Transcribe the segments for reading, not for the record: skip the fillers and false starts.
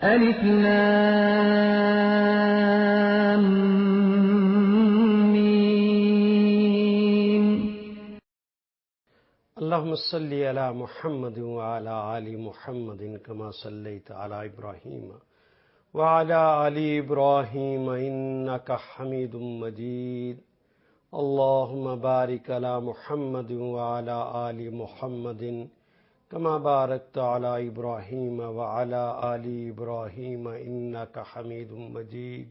ألف لام ميم. اللهم صل على محمد وعلى آل محمد كما صليت على إبراهيم وعلى آل إبراهيم إنك حميد مجيد. اللهم بارك على محمد وعلى آل محمد كما باركت على إبراهيم وعلى آل إبراهيم إنك حميد مجيد.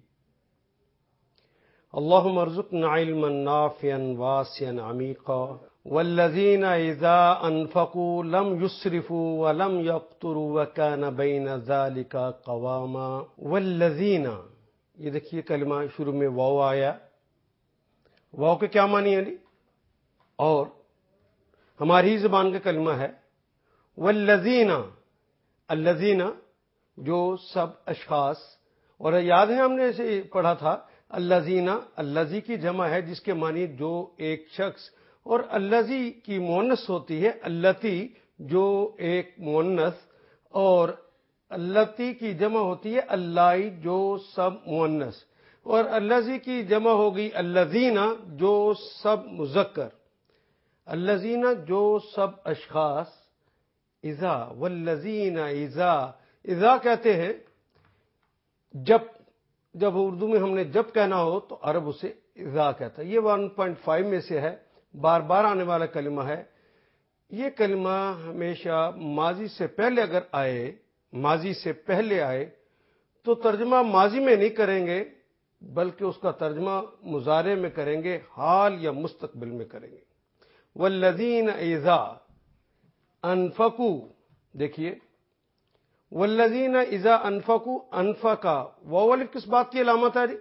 اللهم ارزقنا علما نافعا واسعا عميقا والذين إذا أنفقوا لم يسرفوا ولم يقتروا وكان بين ذلك قواما. والذین، یہ دیکھیے کلمہ شروع میں واو آیا. واو کے کیا معنی ہے؟ اور ہماری زبان کا کلمہ ہے والذین. الذین جو سب اشخاص، اور یاد ہے ہم نے اسے پڑھا تھا الذین، الذی کی جمع ہے جس کے معنی جو ایک شخص، اور الذی کی مؤنث ہوتی ہے اللتی جو ایک مؤنث، اور اللتی کی جمع ہوتی ہے اللائی جو سب مؤنث، اور الذی کی جمع ہوگی الذین جو سب مذکر. الذین جو سب اشخاص. اذا، والذین اذا. اذا کہتے ہیں جب اردو میں ہم نے جب کہنا ہو تو عرب اسے اذا کہتا ہے. یہ 1.5 میں سے ہے، بار بار آنے والا کلمہ ہے. یہ کلمہ ہمیشہ ماضی سے پہلے اگر آئے، ماضی سے پہلے آئے تو ترجمہ ماضی میں نہیں کریں گے بلکہ اس کا ترجمہ مضارع میں کریں گے، حال یا مستقبل میں کریں گے. والذین اذا انفقوا، دیکھیے والذین اذا انفقوا. انفقا، واو الف کس بات کی علامت ہے؟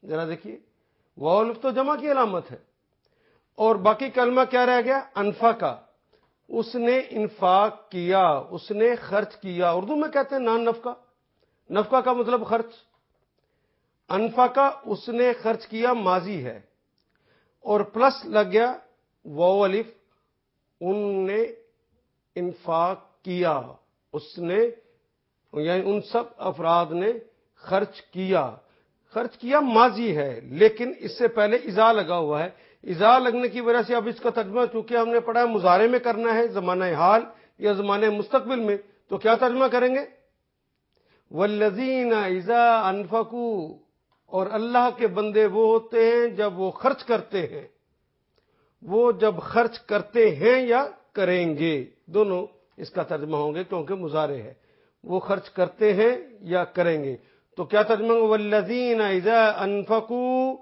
ذرا دیکھیے، واو الف تو جمع کی علامت ہے، اور باقی کلمہ کیا رہ گیا؟ انفقا. اس نے انفاق کیا، اس نے خرچ کیا. اردو میں کہتے ہیں نان نفقہ. نفقہ کا مطلب خرچ. انفقا اس نے خرچ کیا ماضی ہے، اور پلس لگ گیا واو الف. ان نے انفاق کیا، اس نے یعنی ان سب افراد نے خرچ کیا. خرچ کیا ماضی ہے لیکن اس سے پہلے اذا لگا ہوا ہے. اذا لگنے کی وجہ سے اب اس کا ترجمہ چونکہ ہم نے پڑھا ہے مضارع میں کرنا ہے، زمانہ حال یا زمانہ مستقبل میں، تو کیا ترجمہ کریں گے؟ والذین اذا انفقوا. اور اللہ کے بندے وہ ہوتے ہیں جب وہ خرچ کرتے ہیں. وہ جب خرچ کرتے ہیں یا کریں گے، دونوں اس کا ترجمہ ہوں گے کیونکہ مضارع ہے. وہ خرچ کرتے ہیں یا کریں گے تو کیا ترجمہ ہوگا؟ والذین اذا انفقوا.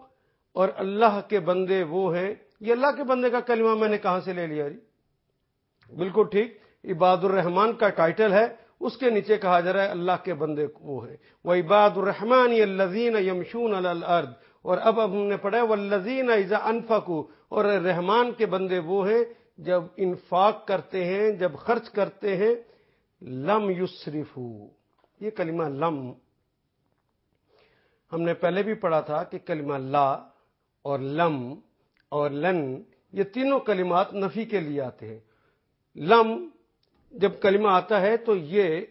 اور اللہ کے بندے وہ ہیں. یہ اللہ کے بندے کا کلمہ میں نے کہاں سے لے لیا؟ بالکل ٹھیک، عباد الرحمن کا ٹائٹل ہے، اس کے نیچے کہا جا رہا ہے اللہ کے بندے وہ ہیں. وعباد الرحمن الذین یمشون علی الارض. اور اب ہم نے پڑھا ہے والذین اذا انفقوا. اور رحمان کے بندے وہ ہیں جب انفاق کرتے ہیں، جب خرچ کرتے ہیں. لم یسرفوا. یہ کلمہ لم ہم نے پہلے بھی پڑھا تھا کہ کلمہ لا اور لم اور لن یہ تینوں کلمات نفی کے لیے آتے ہیں. لم جب کلمہ آتا ہے تو یہ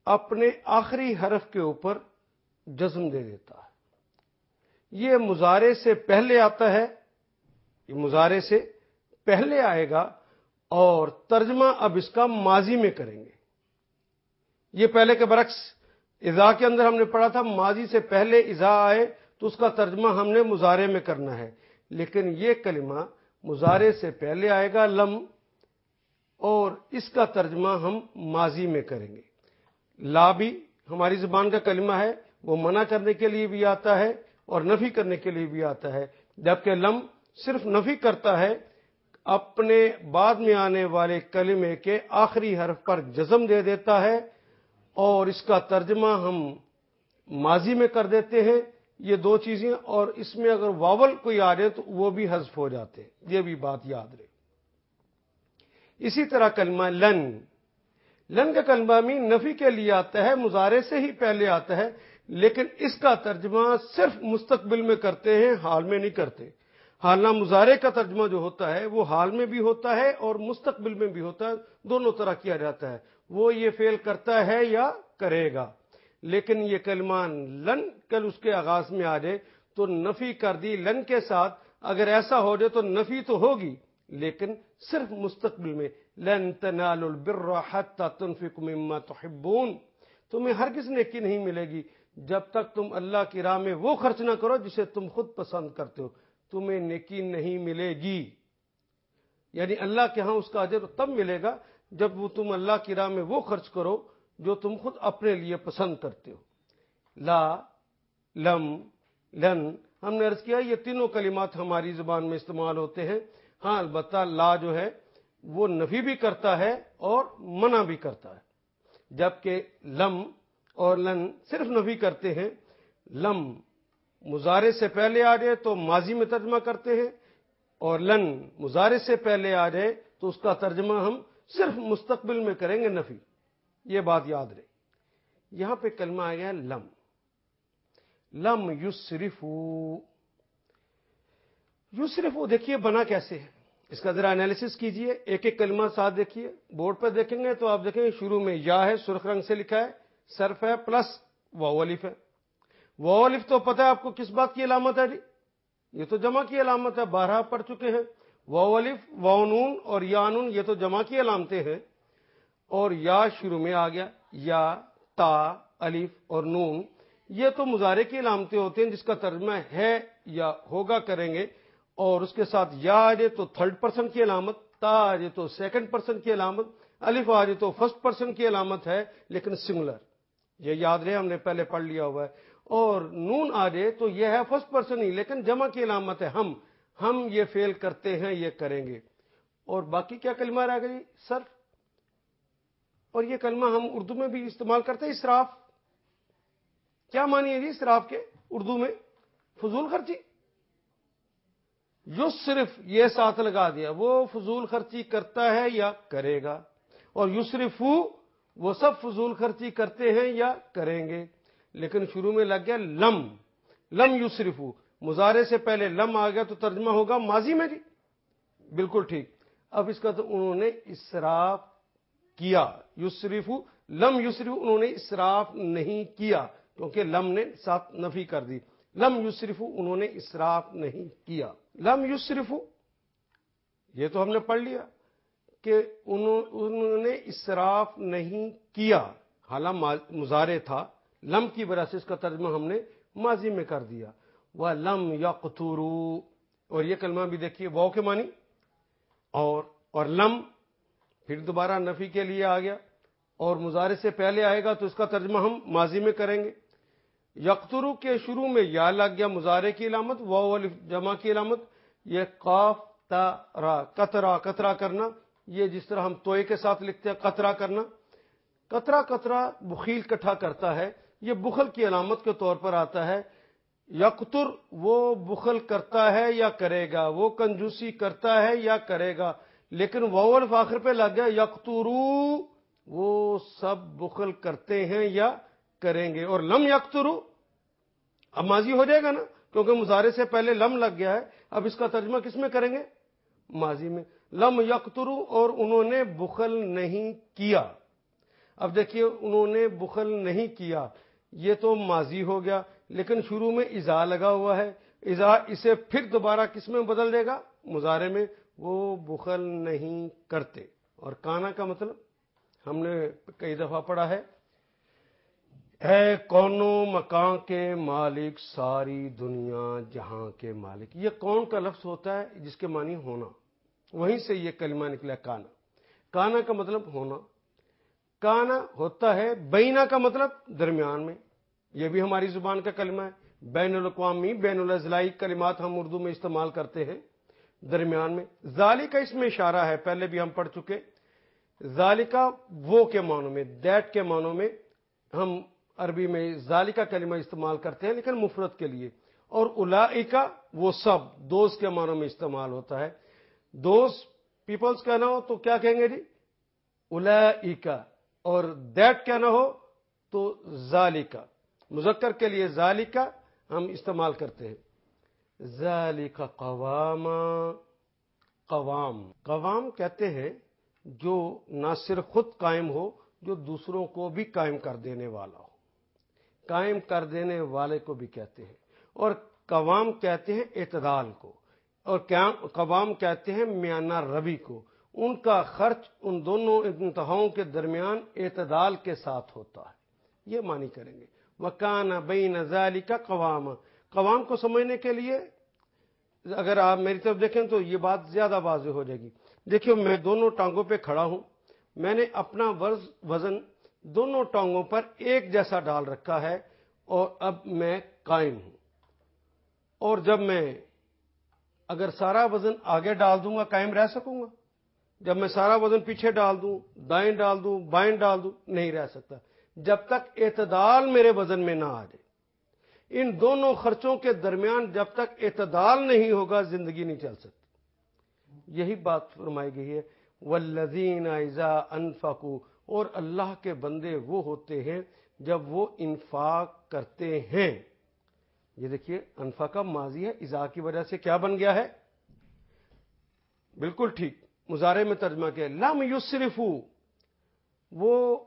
اپنے آخری حرف کے اوپر جزم دے دیتا ہے. یہ مضارع سے پہلے آتا ہے، یہ مضارع سے پہلے آئے گا اور ترجمہ اب اس کا ماضی میں کریں گے. یہ پہلے کے برعکس اذا کے اندر ہم نے پڑھا تھا ماضی سے پہلے اذا آئے تو اس کا ترجمہ ہم نے مضارع میں کرنا ہے، لیکن یہ کلمہ مضارع سے پہلے آئے گا لم، اور اس کا ترجمہ ہم ماضی میں کریں گے. لا بھی ہماری زبان کا کلمہ ہے، وہ منع کرنے کے لیے بھی آتا ہے اور نفی کرنے کے لیے بھی آتا ہے، جبکہ لم صرف نفی کرتا ہے، اپنے بعد میں آنے والے کلمے کے آخری حرف پر جزم دے دیتا ہے اور اس کا ترجمہ ہم ماضی میں کر دیتے ہیں. یہ دو چیزیں، اور اس میں اگر واول کوئی آ جائے تو وہ بھی حذف ہو جاتے ہیں، یہ بھی بات یاد رہے. اسی طرح کلمہ لن. لن کا کلمہ بھی نفی کے لیے آتا ہے، مضارع سے ہی پہلے آتا ہے، لیکن اس کا ترجمہ صرف مستقبل میں کرتے ہیں، حال میں نہیں کرتے. حالہ مضارع کا ترجمہ جو ہوتا ہے وہ حال میں بھی ہوتا ہے اور مستقبل میں بھی ہوتا ہے، دونوں طرح کیا جاتا ہے. وہ یہ فعل کرتا ہے یا کرے گا، لیکن یہ کلمہ لن کل اس کے آغاز میں آ جائے تو نفی کر دی لن کے ساتھ. اگر ایسا ہو جائے تو نفی تو ہوگی لیکن صرف مستقبل میں. لن تنالوا البر حتى تنفقوا مما تحبون، تمہیں ہرگز نیکی نہیں ملے گی جب تک تم اللہ کی راہ میں وہ خرچ نہ کرو جسے تم خود پسند کرتے ہو. تمہیں نیکی نہیں ملے گی، یعنی اللہ کے ہاں اس کا اجر تب ملے گا جب وہ تم اللہ کی راہ میں وہ خرچ کرو جو تم خود اپنے لیے پسند کرتے ہو. لا، لم، لن، ہم نے عرض کیا یہ تینوں کلمات ہماری زبان میں استعمال ہوتے ہیں. ہاں البتہ لا جو ہے وہ نفی بھی کرتا ہے اور منع بھی کرتا ہے، جبکہ لم اور لن صرف نفی کرتے ہیں. لم مضارع سے پہلے آ جائے تو ماضی میں ترجمہ کرتے ہیں، اور لن مضارع سے پہلے آ جائے تو اس کا ترجمہ ہم صرف مستقبل میں کریں گے نفی. یہ بات یاد رہے. یہاں پہ کلمہ آ گیا لم. لم یسرفو. یسرفو دیکھیے بنا کیسے ہے، اس کا ذرا انالیسس کیجئے. ایک ایک کلمہ ساتھ دیکھیے. بورڈ پہ دیکھیں گے تو آپ دیکھیں گے شروع میں یا ہے، سرخ رنگ سے لکھا ہے، صرف ہے پلس واو الف ہے. واو الف تو پتہ ہے آپ کو کس بات کی علامت ہے جی؟ یہ تو جمع کی علامت ہے، 12 پڑھ چکے ہیں. واو الف، واو نون اور یا نون یہ تو جمع کی علامتیں ہیں، اور یا شروع میں آ گیا. یا، تا، الف اور نون یہ تو مضارع کی علامتیں ہوتی ہیں جس کا ترجمہ ہے یا ہوگا کریں گے. اور اس کے ساتھ یا آ جائے تو تھرڈ پرسن کی علامت، تا آ جائے تو سیکنڈ پرسن کی علامت، الف آ جائے تو فرسٹ پرسن کی علامت ہے لیکن سنگولر. یہ یاد رہے، ہم نے پہلے پڑھ لیا ہوا ہے. اور نون آ جائے تو یہ ہے فرسٹ پرسن ہی لیکن جمع کی علامت ہے. ہم یہ فعل کرتے ہیں، یہ کریں گے. اور باقی کیا کلمہ رہ گئی؟ صرف. اور یہ کلمہ ہم اردو میں بھی استعمال کرتے ہیں، اسراف. کیا معنی ہے جی اسراف کے اردو میں؟ فضول خرچی. یسرف یہ ساتھ لگا دیا، وہ فضول خرچی کرتا ہے یا کرے گا. اور یسرفو وہ سب فضول خرچی کرتے ہیں یا کریں گے. لیکن شروع میں لگ گیا لم. لم یسرفو، مضارع سے پہلے لم آ گیا تو ترجمہ ہوگا ماضی میں جی. بالکل ٹھیک. اب اس کا تو انہوں نے اسراف کیا. یسرفو، لم یسرفو انہوں نے اسراف نہیں کیا کیونکہ لم نے ساتھ نفی کر دی. لم یسرفو انہوں نے اسراف نہیں کیا. لم یسرفو یہ تو ہم نے پڑھ لیا کہ انہوں نے اسراف نہیں کیا، حالانکہ مضارع تھا. لم کی وجہ سے اس کا ترجمہ ہم نے ماضی میں کر دیا. وَلَمْ يَقْتُرُوا، اور یہ کلمہ بھی دیکھیے واو کے معنی. اور لم پھر دوبارہ نفی کے لیے آ گیا اور مضارع سے پہلے آئے گا تو اس کا ترجمہ ہم ماضی میں کریں گے. یقترو کے شروع میں یا لگ گیا مضارع کی علامت، واو الف جمع کی علامت. یہ قاف تا را، قطرہ قطرہ کرنا، یہ جس طرح ہم توئے کے ساتھ لکھتے ہیں قطرہ کرنا. قطرہ قطرہ بخیل کٹھا کرتا ہے، یہ بخل کی علامت کے طور پر آتا ہے. یقتر وہ بخل کرتا ہے یا کرے گا، وہ کنجوسی کرتا ہے یا کرے گا. لیکن واو الف آخر پہ لگ گیا. یقترو وہ سب بخل کرتے ہیں یا کریں گے. اور لم یقترو اب ماضی ہو جائے گا نا کیونکہ مضارع سے پہلے لم لگ گیا ہے. اب اس کا ترجمہ کس میں کریں گے؟ ماضی میں. لم یقترو اور انہوں نے بخل نہیں کیا. اب دیکھیے انہوں نے بخل نہیں کیا یہ تو ماضی ہو گیا لیکن شروع میں اذا لگا ہوا ہے. اذا اسے پھر دوبارہ کس میں بدل دے گا؟ مضارع میں. وہ بخل نہیں کرتے. اور کانا کا مطلب ہم نے کئی دفعہ پڑھا ہے، اے کونو مکان کے مالک، ساری دنیا جہاں کے مالک. یہ کون کا لفظ ہوتا ہے جس کے معنی ہونا، وہیں سے یہ کلمہ نکلا کانا. کانا کا مطلب ہونا. کانا ہوتا ہے. بینا کا مطلب درمیان میں، یہ بھی ہماری زبان کا کلمہ ہے. بین الاقوامی، بین الاضلاعی کلمات ہم اردو میں استعمال کرتے ہیں درمیان میں. ذالکہ اس میں اشارہ ہے، پہلے بھی ہم پڑھ چکے. ذالکہ وہ کے معنوں میں، دیٹ کے معنوں میں ہم عربی میں ذالکہ کلمہ استعمال کرتے ہیں لیکن مفرد کے لیے. اور اولئکہ وہ سب دوز کے معنوں میں استعمال ہوتا ہے. دوز پیپلز کہنا ہو تو کیا کہیں گے جی؟ اولئکہ. اور دیٹ کہنا ہو تو ذالکہ. مذکر کے لیے ذالکہ ہم استعمال کرتے ہیں. ذالکہ قواما. قوام کہتے ہیں جو نہ صرف خود قائم ہو جو دوسروں کو بھی قائم کر دینے والا ہو. قائم کر دینے والے کو بھی کہتے ہیں. اور قوام کہتے ہیں اعتدال کو, اور قوام کہتے ہیں میانہ روی کو. ان کا خرچ ان دونوں انتہاؤں کے درمیان اعتدال کے ساتھ ہوتا ہے. یہ معنی کریں گے وَكَانَ بَيْنَ ذَلِكَ قَوَامًا. قوام کو سمجھنے کے لیے اگر آپ میری طرف دیکھیں تو یہ بات زیادہ واضح ہو جائے گی. دیکھیے میں دونوں ٹانگوں پہ کھڑا ہوں, میں نے اپنا وزن دونوں ٹانگوں پر ایک جیسا ڈال رکھا ہے, اور اب میں قائم ہوں. اور جب میں اگر سارا وزن آگے ڈال دوں گا قائم رہ سکوں گا؟ جب میں سارا وزن پیچھے ڈال دوں, دائیں ڈال دوں, بائیں ڈال دوں, نہیں رہ سکتا جب تک اعتدال میرے وزن میں نہ آ جائے. ان دونوں خرچوں کے درمیان جب تک اعتدال نہیں ہوگا زندگی نہیں چل سکتی. یہی بات فرمائی گئی ہے والذین اذا انفقوا. اور اللہ کے بندے وہ ہوتے ہیں جب وہ انفاق کرتے ہیں. یہ دیکھیے انفاق کا ماضی ہے, اذا کی وجہ سے کیا بن گیا ہے؟ بالکل ٹھیک مضارع میں ترجمہ کیا لم یسرفوا. وہ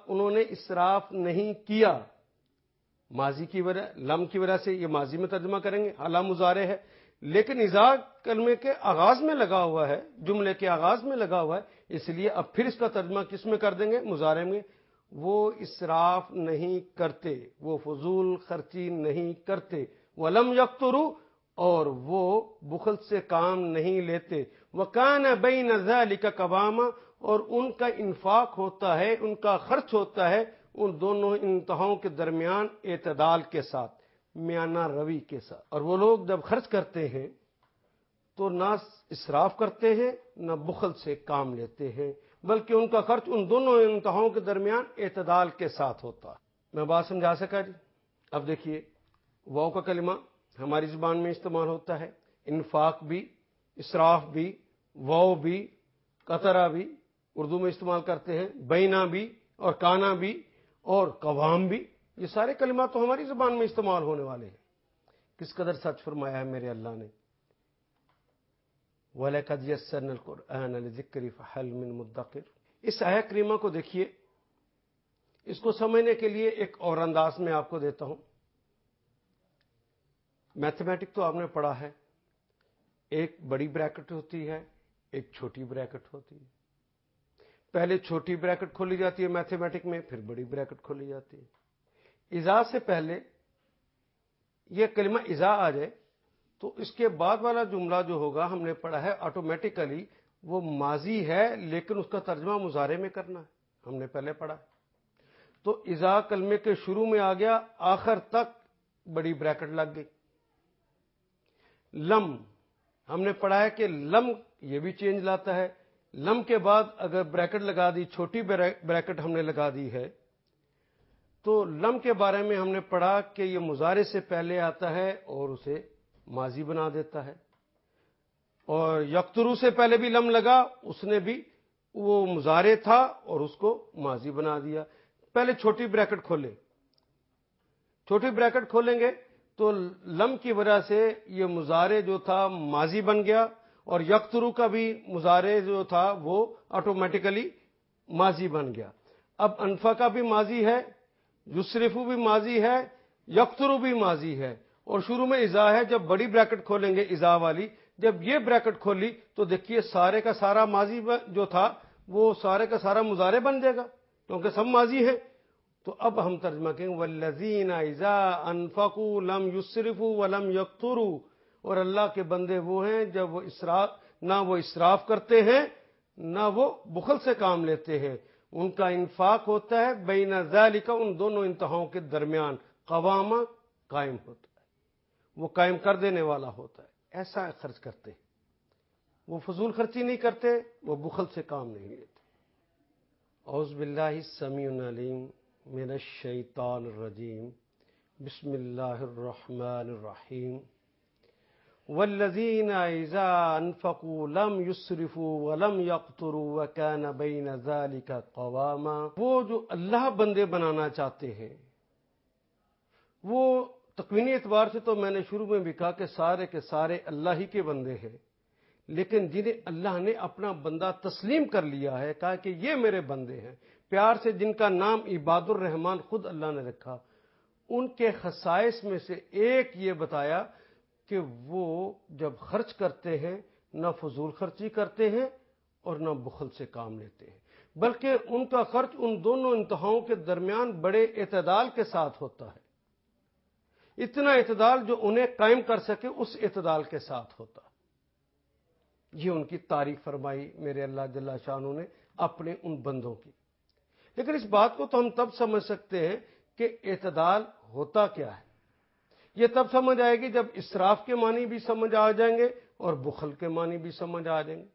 انہوں نے اسراف نہیں کیا. ماضی کی وجہ لم کی وجہ سے یہ ماضی میں ترجمہ کریں گے, حالہ مضارع ہے, لیکن اذا کلمے کے آغاز میں لگا ہوا ہے, جملے کے آغاز میں لگا ہوا ہے, اس لیے اب پھر اس کا ترجمہ کس میں کر دیں گے؟ مضارع میں. وہ اسراف نہیں کرتے, وہ فضول خرچی نہیں کرتے. ولم یقتروا. اور وہ بخل سے کام نہیں لیتے. وَكَانَ بَيْنَ ذَلِكَ قَوَامًا. اور ان کا انفاق ہوتا ہے, ان کا خرچ ہوتا ہے ان دونوں انتہاؤں کے درمیان اعتدال کے ساتھ, میانہ روی کے ساتھ. اور وہ لوگ جب خرچ کرتے ہیں تو نہ اسراف کرتے ہیں نہ بخل سے کام لیتے ہیں, بلکہ ان کا خرچ ان دونوں انتہاؤں کے درمیان اعتدال کے ساتھ ہوتا ہے. میں بات سمجھا سکا جی؟ اب دیکھیے واو کا کلمہ ہماری زبان میں استعمال ہوتا ہے, انفاق بھی, اسراف بھی, واو بھی, قطرہ بھی اردو میں استعمال کرتے ہیں, بینا بھی, اور کانا بھی, اور قوام بھی. یہ سارے کلمات تو ہماری زبان میں استعمال ہونے والے ہیں. کس قدر سچ فرمایا ہے میرے اللہ نے. وَلَقَدْ يَسَّرْنَا الْقُرْآنَ لِلذِّكْرِ فَهَلْ مِن مُدَّكِرٍ. اس آیت کریمہ کو دیکھیے, اس کو سمجھنے کے لیے ایک اور انداز میں آپ کو دیتا ہوں. میتھمیٹک تو آپ نے پڑھا ہے, ایک بڑی بریکٹ ہوتی ہے, ایک چھوٹی بریکٹ ہوتی ہے. پہلے چھوٹی بریکٹ کھولی جاتی ہے میتھمیٹک میں, پھر بڑی بریکٹ کھولی جاتی ہے. اذا سے پہلے یہ کلمہ اذا آ جائے تو اس کے بعد والا جملہ جو ہوگا ہم نے پڑھا ہے آٹومیٹیکلی وہ ماضی ہے, لیکن اس کا ترجمہ مضارع میں کرنا ہے, ہم نے پہلے پڑھا. تو اذا کلمے کے شروع میں آ گیا, آخر تک بڑی بریکٹ لگ گئی. لم ہم نے پڑھا ہے کہ لم یہ بھی چینج لاتا ہے. لم کے بعد اگر بریکٹ لگا دی, چھوٹی بریکٹ ہم نے لگا دی ہے, تو لم کے بارے میں ہم نے پڑھا کہ یہ مضارع سے پہلے آتا ہے اور اسے ماضی بنا دیتا ہے. اور یقترو سے پہلے بھی لم لگا, اس نے بھی وہ مضارع تھا اور اس کو ماضی بنا دیا. پہلے چھوٹی بریکٹ کھولے, چھوٹی بریکٹ کھولیں گے تو لم کی وجہ سے یہ مضارع جو تھا ماضی بن گیا, اور یقترو کا بھی مضارع جو تھا وہ آٹومیٹیکلی ماضی بن گیا. اب انفقہ بھی ماضی ہے, یسرفو بھی ماضی ہے, یقترو بھی ماضی ہے, اور شروع میں اذا ہے. جب بڑی بریکٹ کھولیں گے اذا والی, جب یہ بریکٹ کھولی تو دیکھیے سارے کا سارا ماضی جو تھا وہ سارے کا سارا مضارع بن جائے گا, کیونکہ سب ماضی ہیں. تو اب ہم ترجمہ کریں والذین اذا انفقوا لم یسرفوا ولم یقتروا. اور اللہ کے بندے وہ ہیں جب وہ نہ وہ اسراف کرتے ہیں نہ وہ بخل سے کام لیتے ہیں. ان کا انفاق ہوتا ہے بین ذالک, ان دونوں انتہاؤں کے درمیان, قوامہ قائم ہوتا ہے, وہ قائم کر دینے والا ہوتا ہے. ایسا خرچ کرتے ہیں, وہ فضول خرچی نہیں کرتے, وہ بخل سے کام نہیں لیتے. اعوذ باللہ السمیع العلیم من الشیطان الرجیم. بسم اللہ الرحمن الرحیم. والذین اذا انفقوا لم یسرفوا ولم یقتروا وکان بین ذلک قواما. وہ جو اللہ بندے بنانا چاہتے ہیں, وہ تکوینی اعتبار سے تو میں نے شروع میں بھی کہا کہ سارے کے سارے اللہ ہی کے بندے ہیں, لیکن جنہیں اللہ نے اپنا بندہ تسلیم کر لیا ہے, کہا کہ یہ میرے بندے ہیں, پیار سے جن کا نام عباد الرحمن خود اللہ نے رکھا، ان کے خصائص میں سے ایک یہ بتایا کہ وہ جب خرچ کرتے ہیں نہ فضول خرچی کرتے ہیں اور نہ بخل سے کام لیتے ہیں، بلکہ ان کا خرچ ان دونوں انتہاؤں کے درمیان بڑے اعتدال کے ساتھ ہوتا ہے، اتنا اعتدال جو انہیں قائم کر سکے اس اعتدال کے ساتھ ہوتا ہے۔ یہ ان کی تعریف فرمائی میرے اللہ جل شانہ نے اپنے ان بندوں کی۔ لیکن اس بات کو تو ہم تب سمجھ سکتے ہیں کہ اعتدال ہوتا کیا ہے۔ یہ تب سمجھ آئے گی جب اسراف کے معنی بھی سمجھ آ جائیں گے اور بخل کے معنی بھی سمجھ آ جائیں گے۔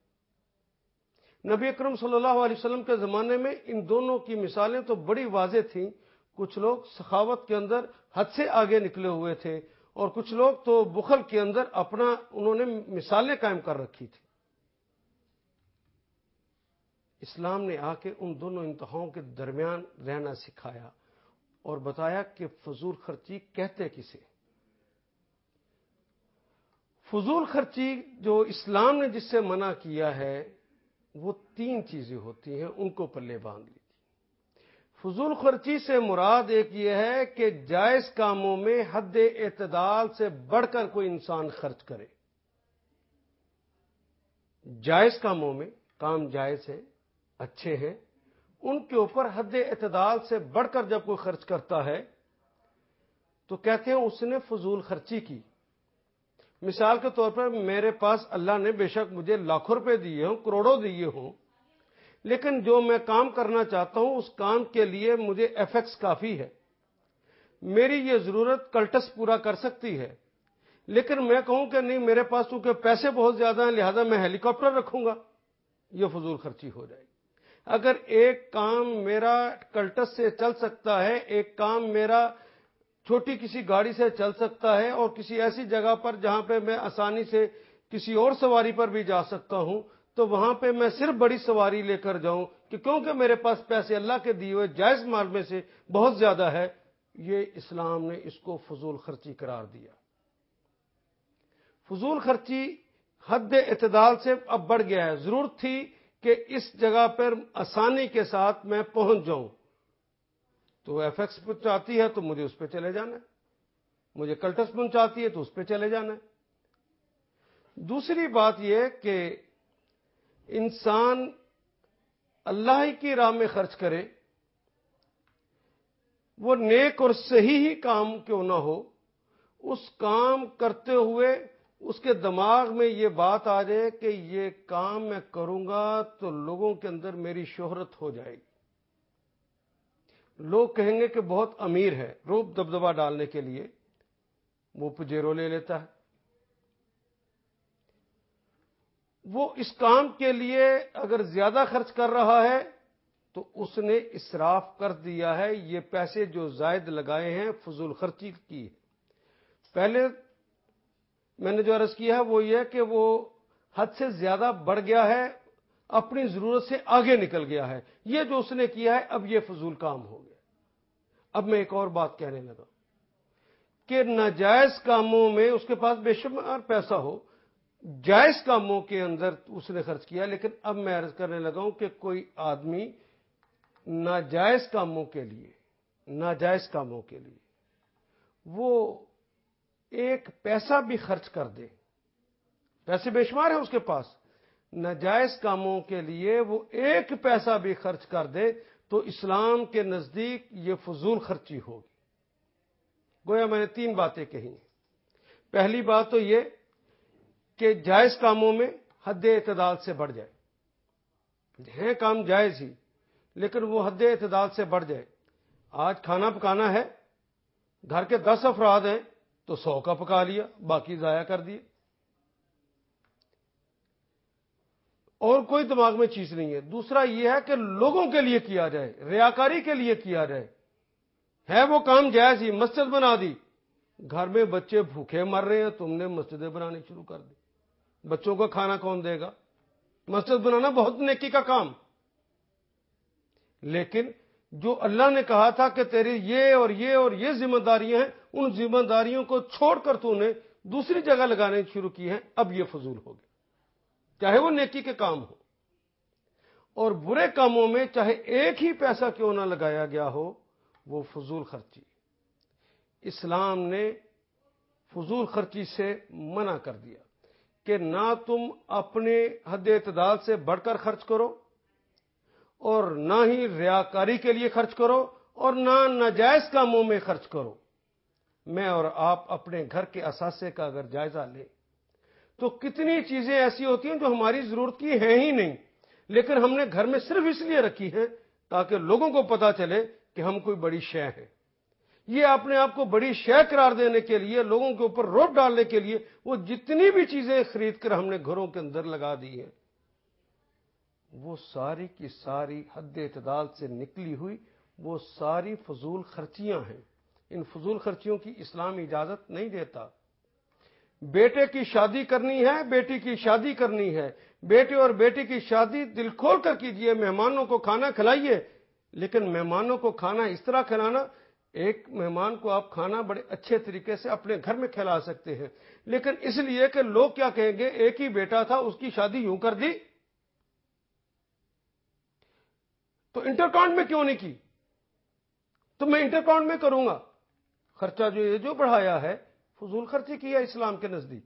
نبی اکرم صلی اللہ علیہ وسلم کے زمانے میں ان دونوں کی مثالیں تو بڑی واضح تھیں۔ کچھ لوگ سخاوت کے اندر حد سے آگے نکلے ہوئے تھے اور کچھ لوگ تو بخل کے اندر انہوں نے مثالیں قائم کر رکھی تھی۔ اسلام نے آ کے ان دونوں انتہاؤں کے درمیان رہنا سکھایا اور بتایا کہ فضول خرچی کہتے کسے۔ فضول خرچی جو اسلام نے جس سے منع کیا ہے وہ 3 چیزیں ہوتی ہیں، ان کو پلے باندھ لیجیے۔ فضول خرچی سے مراد ایک یہ ہے کہ جائز کاموں میں حد اعتدال سے بڑھ کر کوئی انسان خرچ کرے۔ جائز کاموں میں، کام جائز ہے، اچھے ہیں، ان کے اوپر حد اعتدال سے بڑھ کر جب کوئی خرچ کرتا ہے تو کہتے ہیں اس نے فضول خرچی کی۔ مثال کے طور پر میرے پاس اللہ نے بے شک مجھے لاکھوں روپے دیے ہوں، کروڑوں دیے ہوں، لیکن جو میں کام کرنا چاہتا ہوں اس کام کے لیے مجھے ایف ایکس کافی ہے، میری یہ ضرورت کلٹس پورا کر سکتی ہے، لیکن میں کہوں کہ نہیں میرے پاس چونکہ پیسے بہت زیادہ ہیں لہذا میں ہیلی کاپٹر رکھوں گا، یہ فضول خرچی ہو جائے گی۔ اگر ایک کام میرا کلٹس سے چل سکتا ہے، ایک کام میرا چھوٹی کسی گاڑی سے چل سکتا ہے اور کسی ایسی جگہ پر جہاں پہ میں آسانی سے کسی اور سواری پر بھی جا سکتا ہوں تو وہاں پہ میں صرف بڑی سواری لے کر جاؤں کہ کیونکہ میرے پاس پیسے اللہ کے دیے ہوئے جائز مال میں سے بہت زیادہ ہے، یہ اسلام نے اس کو فضول خرچی قرار دیا۔ فضول خرچی حد اعتدال سے اب بڑھ گیا ہے۔ ضرورت تھی کہ اس جگہ پر آسانی کے ساتھ میں پہنچ جاؤں، تو ایف ایکس پہنچاتی ہے تو مجھے اس پہ چلے جانا ہے، مجھے کلٹس پہنچاتی ہے تو اس پہ چلے جانا ہے۔ دوسری بات یہ کہ انسان اللہ ہی کی راہ میں خرچ کرے، وہ نیک اور صحیح ہی کام کیوں نہ ہو، اس کام کرتے ہوئے اس کے دماغ میں یہ بات آ جائے کہ یہ کام میں کروں گا تو لوگوں کے اندر میری شہرت ہو جائے گی، لوگ کہیں گے کہ بہت امیر ہے، روب دبدبہ ڈالنے کے لیے وہ پجیرو لے لیتا ہے۔ وہ اس کام کے لیے اگر زیادہ خرچ کر رہا ہے تو اس نے اسراف کر دیا ہے، یہ پیسے جو زائد لگائے ہیں فضول خرچی کی ہے۔ پہلے میں نے جو عرض کیا ہے وہ یہ کہ وہ حد سے زیادہ بڑھ گیا ہے، اپنی ضرورت سے آگے نکل گیا ہے، یہ جو اس نے کیا ہے اب یہ فضول کام ہو گیا۔ اب میں ایک اور بات کہنے لگا کہ ناجائز کاموں میں اس کے پاس بے شمار پیسہ ہو، جائز کاموں کے اندر اس نے خرچ کیا، لیکن اب میں عرض کرنے لگا ہوں کہ کوئی آدمی ناجائز کاموں کے لیے وہ ایک پیسہ بھی خرچ کر دے، پیسے بے شمار ہیں اس کے پاس، ناجائز کاموں کے لیے وہ ایک پیسہ بھی خرچ کر دے تو اسلام کے نزدیک یہ فضول خرچی ہوگی۔ گویا میں نے 3 باتیں کہی ہیں۔ پہلی بات تو یہ کہ جائز کاموں میں حد اعتدال سے بڑھ جائے، ہیں کام جائز ہی لیکن وہ حد اعتدال سے بڑھ جائے۔ آج کھانا پکانا ہے، گھر کے 10 افراد ہیں تو 100 کا پکا لیا، باقی ضائع کر دیے، اور کوئی دماغ میں چیز نہیں ہے۔ دوسرا یہ ہے کہ لوگوں کے لیے کیا جائے، ریاکاری کے لیے کیا جائے، ہے وہ کام جائز ہی، مسجد بنا دی، گھر میں بچے بھوکے مر رہے ہیں، تم نے مسجدیں بنانی شروع کر دی، بچوں کا کھانا کون دے گا؟ مسجد بنانا بہت نیکی کا کام، لیکن جو اللہ نے کہا تھا کہ تیری یہ اور یہ اور یہ ذمہ داریاں ہیں، ان ذمہ داریوں کو چھوڑ کر تو نے دوسری جگہ لگانے شروع کی ہیں، اب یہ فضول ہو گیا، چاہے وہ نیکی کے کام ہو۔ اور برے کاموں میں چاہے ایک ہی پیسہ کیوں نہ لگایا گیا ہو وہ فضول خرچی۔ اسلام نے فضول خرچی سے منع کر دیا کہ نہ تم اپنے حد اعتدال سے بڑھ کر خرچ کرو اور نہ ہی ریاکاری کے لیے خرچ کرو اور نہ ناجائز کاموں میں خرچ کرو۔ میں اور آپ اپنے گھر کے اثاثے کا اگر جائزہ لیں تو کتنی چیزیں ایسی ہوتی ہیں جو ہماری ضرورت کی ہیں ہی نہیں، لیکن ہم نے گھر میں صرف اس لیے رکھی ہے تاکہ لوگوں کو پتا چلے کہ ہم کوئی بڑی شے ہیں۔ یہ اپنے آپ کو بڑی شے قرار دینے کے لیے، لوگوں کے اوپر روب ڈالنے کے لیے وہ جتنی بھی چیزیں خرید کر ہم نے گھروں کے اندر لگا دی ہیں وہ ساری کی ساری حد اعتدال سے نکلی ہوئی وہ ساری فضول خرچیاں ہیں۔ ان فضول خرچیوں کی اسلام اجازت نہیں دیتا۔ بیٹے کی شادی کرنی ہے، بیٹی کی شادی کرنی ہے، بیٹے اور بیٹی کی شادی دل کھول کر کیجئے، مہمانوں کو کھانا کھلائیے، لیکن مہمانوں کو کھانا اس طرح کھلانا، ایک مہمان کو آپ کھانا بڑے اچھے طریقے سے اپنے گھر میں کھلا سکتے ہیں، لیکن اس لیے کہ لوگ کیا کہیں گے، ایک ہی بیٹا تھا اس کی شادی یوں کر دی تو انٹرکانٹ میں کیوں نہیں کی، تو میں انٹرکانٹ میں کروں گا۔ خرچہ جو بڑھایا ہے فضول خرچی کی ہے اسلام کے نزدیک۔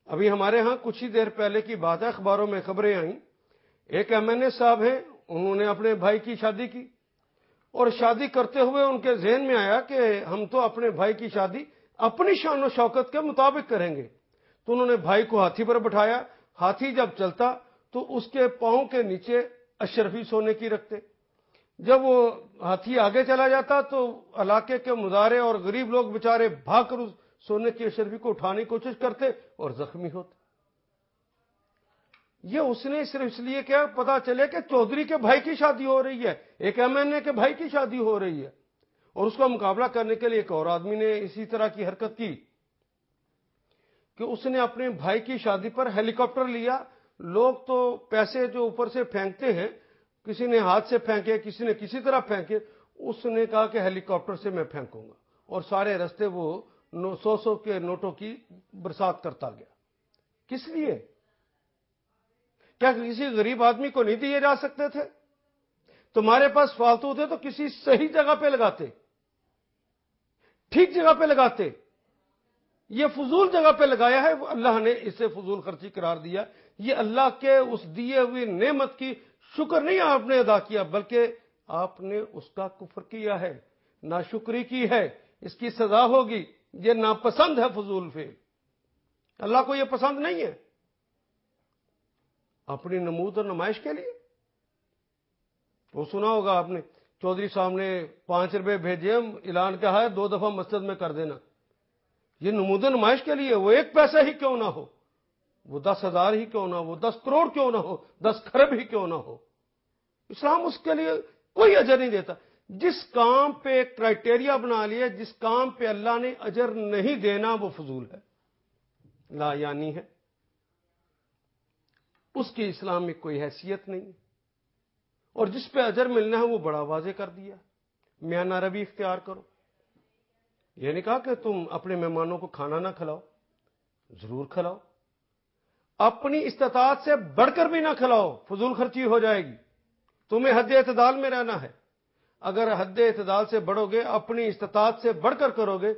ابھی ہمارے ہاں کچھ ہی دیر پہلے کی بات ہے، اخباروں میں خبریں آئیں، ایک MNA صاحب ہیں، انہوں نے اپنے بھائی کی شادی کی اور شادی کرتے ہوئے ان کے ذہن میں آیا کہ ہم تو اپنے بھائی کی شادی اپنی شان و شوکت کے مطابق کریں گے، تو انہوں نے بھائی کو ہاتھی پر بٹھایا۔ ہاتھی جب چلتا تو اس کے پاؤں کے نیچے اشرفی سونے کی رکھتے، جب وہ ہاتھی آگے چلا جاتا تو علاقے کے مزارے اور غریب لوگ بیچارے بھاگ کر اس سونے کی اشرفی کو اٹھانے کی کوشش کرتے اور زخمی ہوتے۔ یہ اس نے صرف اس لیے کیا پتا چلے کہ چودھری کے بھائی کی شادی ہو رہی ہے، ایک MNA کے بھائی کی شادی ہو رہی ہے، اور اس کا مقابلہ کرنے کے لیے ایک اور آدمی نے اسی طرح کی حرکت کی کہ اس نے اپنے بھائی کی شادی پر ہیلی کاپٹر لیا۔ لوگ تو پیسے جو اوپر سے پھینکتے ہیں، کسی نے ہاتھ سے پھینکے، کسی نے کسی طرح پھینکے، اس نے کہا کہ ہیلی کاپٹر سے میں پھینکوں گا، اور سارے رستے وہ 100 کے نوٹوں کی برسات کرتا گیا۔ کس لیے؟ کیا کسی غریب آدمی کو نہیں دیے جا سکتے تھے؟ تمہارے پاس فالتو تھے تو کسی صحیح جگہ پہ لگاتے، ٹھیک جگہ پہ لگاتے۔ یہ فضول جگہ پہ لگایا ہے، اللہ نے اسے فضول خرچی قرار دیا۔ یہ اللہ کے اس دیے ہوئی نعمت کی شکر نہیں آپ نے ادا کیا، بلکہ آپ نے اس کا کفر کیا ہے، ناشکری کی ہے، اس کی سزا ہوگی۔ یہ ناپسند ہے فضول فعل، اللہ کو یہ پسند نہیں ہے۔ اپنی نمود اور نمائش کے لیے وہ سنا ہوگا آپ نے، چودھری صاحب نے 5 روپے بھیجے، اعلان کہا ہے 2 دفعہ مسجد میں کر دینا۔ یہ نمود و نمائش کے لیے، وہ 1 پیسہ ہی کیوں نہ ہو، وہ 10,000 ہی کیوں نہ ہو، 10 کروڑ کیوں نہ ہو، 10 کھرب ہی کیوں نہ ہو، اسلام اس کے لیے کوئی اجر نہیں دیتا۔ جس کام پہ کرائٹیریا بنا لیا، جس کام پہ اللہ نے اجر نہیں دینا وہ فضول ہے، لا یعنی ہے، اس کی اسلام میں کوئی حیثیت نہیں، اور جس پہ اجر ملنا ہے وہ بڑا واضح کر دیا، میانہ روی اختیار کرو۔ یہ نہیں کہا کہ تم اپنے مہمانوں کو کھانا نہ کھلاؤ، ضرور کھلاؤ، اپنی استطاعت سے بڑھ کر بھی نہ کھلاؤ، فضول خرچی ہو جائے گی۔ تمہیں حد اعتدال میں رہنا ہے، اگر حد اعتدال سے بڑھو گے، اپنی استطاعت سے بڑھ کر کرو گے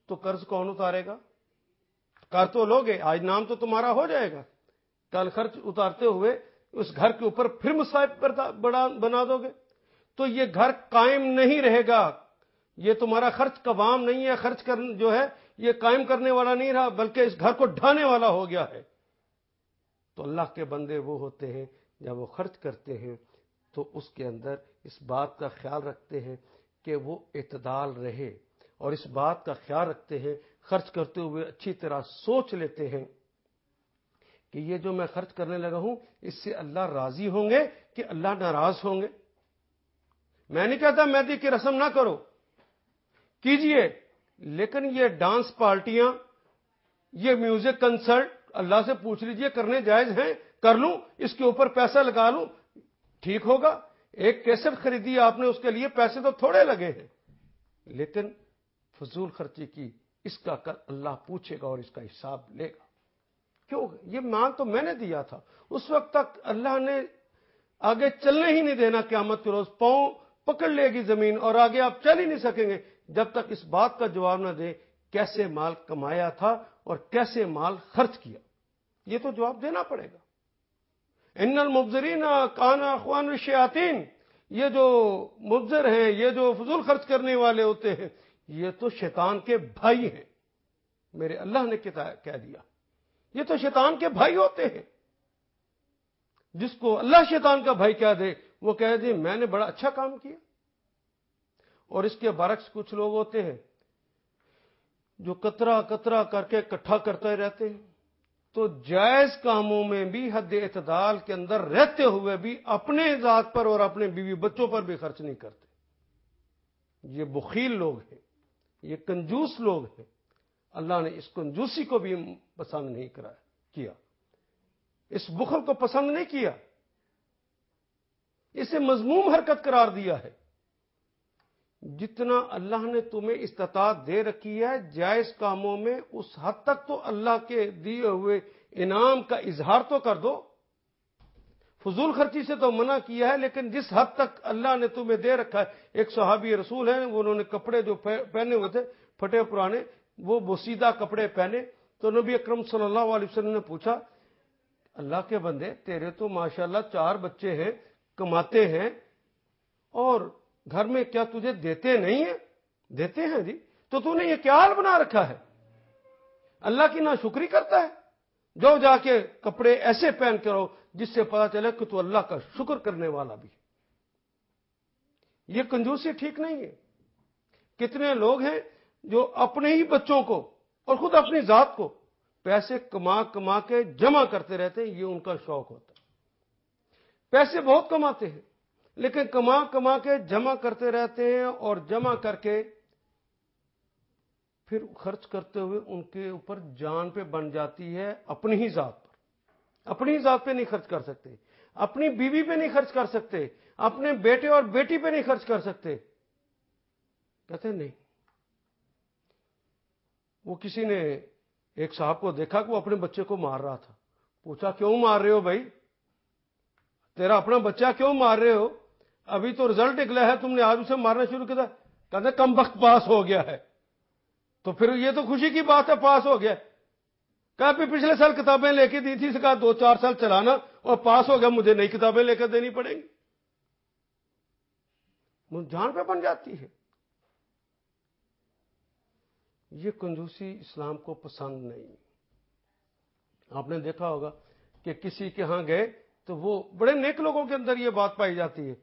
تو قرض کون اتارے گا؟ کر تو لوگے، آج نام تو تمہارا ہو جائے گا، کل خرچ اتارتے ہوئے اس گھر کے اوپر پھر مصائب بنا دو گے تو یہ گھر قائم نہیں رہے گا۔ یہ تمہارا خرچ قوام نہیں ہے، خرچ جو ہے یہ قائم کرنے والا نہیں رہا، بلکہ اس گھر کو ڈھانے والا ہو گیا ہے۔ تو اللہ کے بندے وہ ہوتے ہیں جب وہ خرچ کرتے ہیں تو اس کے اندر اس بات کا خیال رکھتے ہیں کہ وہ اعتدال رہے، اور اس بات کا خیال رکھتے ہیں، خرچ کرتے ہوئے اچھی طرح سوچ لیتے ہیں کہ یہ جو میں خرچ کرنے لگا ہوں اس سے اللہ راضی ہوں گے کہ اللہ ناراض ہوں گے۔ میں نہیں کہتا مہندی کی رسم نہ کرو، کیجئے، لیکن یہ ڈانس پارٹیاں، یہ میوزک کنسرٹ اللہ سے پوچھ لیجئے کرنے جائز ہیں؟ کر لوں، اس کے اوپر پیسہ لگا لوں، ٹھیک ہوگا۔ ایک کیسٹ خریدی آپ نے، اس کے لیے پیسے تو تھوڑے لگے ہیں، لیکن فضول خرچی کی، اس کا کل اللہ پوچھے گا اور اس کا حساب لے گا۔ کیوں؟ یہ مال تو میں نے دیا تھا. اس وقت تک اللہ نے آگے چلنے ہی نہیں دینا. قیامت کے روز پاؤں پکڑ لے گی زمین اور آگے آپ چل ہی نہیں سکیں گے جب تک اس بات کا جواب نہ دیں کیسے مال کمایا تھا اور کیسے مال خرچ کیا. یہ تو جواب دینا پڑے گا. ان المبذرین کان اخوان الشیاطین، یہ جو مبذر ہیں، یہ جو فضول خرچ کرنے والے ہوتے ہیں، یہ تو شیطان کے بھائی ہیں. میرے اللہ نے کہہ دیا یہ تو شیطان کے بھائی ہوتے ہیں. جس کو اللہ شیطان کا بھائی کہہ دے وہ کہہ دے میں نے بڑا اچھا کام کیا. اور اس کے برعکس کچھ لوگ ہوتے ہیں جو قطرہ قطرہ کر کے اکٹھا کرتے رہتے ہیں. تو جائز کاموں میں بھی حد اعتدال کے اندر رہتے ہوئے بھی اپنے ذات پر اور اپنے بیوی بچوں پر بھی خرچ نہیں کرتے. یہ بخیل لوگ ہیں، یہ کنجوس لوگ ہیں. اللہ نے اس کنجوسی کو بھی پسند نہیں کیا، اس بخل کو پسند نہیں کیا، اسے مذموم حرکت قرار دیا ہے. جتنا اللہ نے تمہیں استطاعت دے رکھی ہے جائز کاموں میں اس حد تک تو اللہ کے دیے ہوئے انعام کا اظہار تو کر دو. فضول خرچی سے تو منع کیا ہے، لیکن جس حد تک اللہ نے تمہیں دے رکھا ہے. ایک صحابی رسول ہیں، انہوں نے کپڑے جو پہنے ہوئے تھے پھٹے پرانے، وہ بوسیدہ کپڑے پہنے. تو نبی اکرم صلی اللہ علیہ وسلم نے پوچھا اللہ کے بندے تیرے تو ماشاءاللہ 4 بچے ہیں، کماتے ہیں، اور گھر میں کیا تجھے دیتے نہیں ہیں؟ دیتے ہیں جی. تو نے یہ کیا حال بنا رکھا ہے؟ اللہ کی ناشکری کرتا ہے. جو جا کے کپڑے ایسے پہن کے رہو جس سے پتا چلے کہ تو اللہ کا شکر کرنے والا بھی ہے. یہ کنجوسی ٹھیک نہیں ہے. کتنے لوگ ہیں جو اپنے ہی بچوں کو اور خود اپنی ذات کو پیسے کما کما کے جمع کرتے رہتے ہیں. یہ ان کا شوق ہوتا ہے. پیسے بہت کماتے ہیں لیکن کما کما کے جمع کرتے رہتے ہیں، اور جمع کر کے پھر خرچ کرتے ہوئے ان کے اوپر جان پہ بن جاتی ہے اپنی ہی ذات پر. اپنی ہی ذات پہ نہیں خرچ کر سکتے، اپنی بیوی پہ نہیں خرچ کر سکتے، اپنے بیٹے اور بیٹی پہ نہیں خرچ کر سکتے. کہتے ہیں نہیں. وہ کسی نے ایک صاحب کو دیکھا کہ وہ اپنے بچے کو مار رہا تھا. پوچھا کیوں مار رہے ہو بھائی؟ تیرا اپنا بچہ کیوں مار رہے ہو؟ ابھی تو رزلٹ نکلا ہے، تم نے آج اسے مارنا شروع کیا. کہتے کم وقت پاس ہو گیا ہے. تو پھر یہ تو خوشی کی بات ہے پاس ہو گیا. کہا پھر پچھلے سال کتابیں لے کے دی تھی، کہا 2-4 سال چلانا اور پاس ہو گیا، مجھے نئی کتابیں لے کر دینی پڑیں گی. جان پہ بن جاتی ہے. یہ کنجوسی اسلام کو پسند نہیں. آپ نے دیکھا ہوگا کہ کسی کے ہاں گئے تو وہ بڑے نیک لوگوں کے اندر یہ بات پائی جاتی ہے.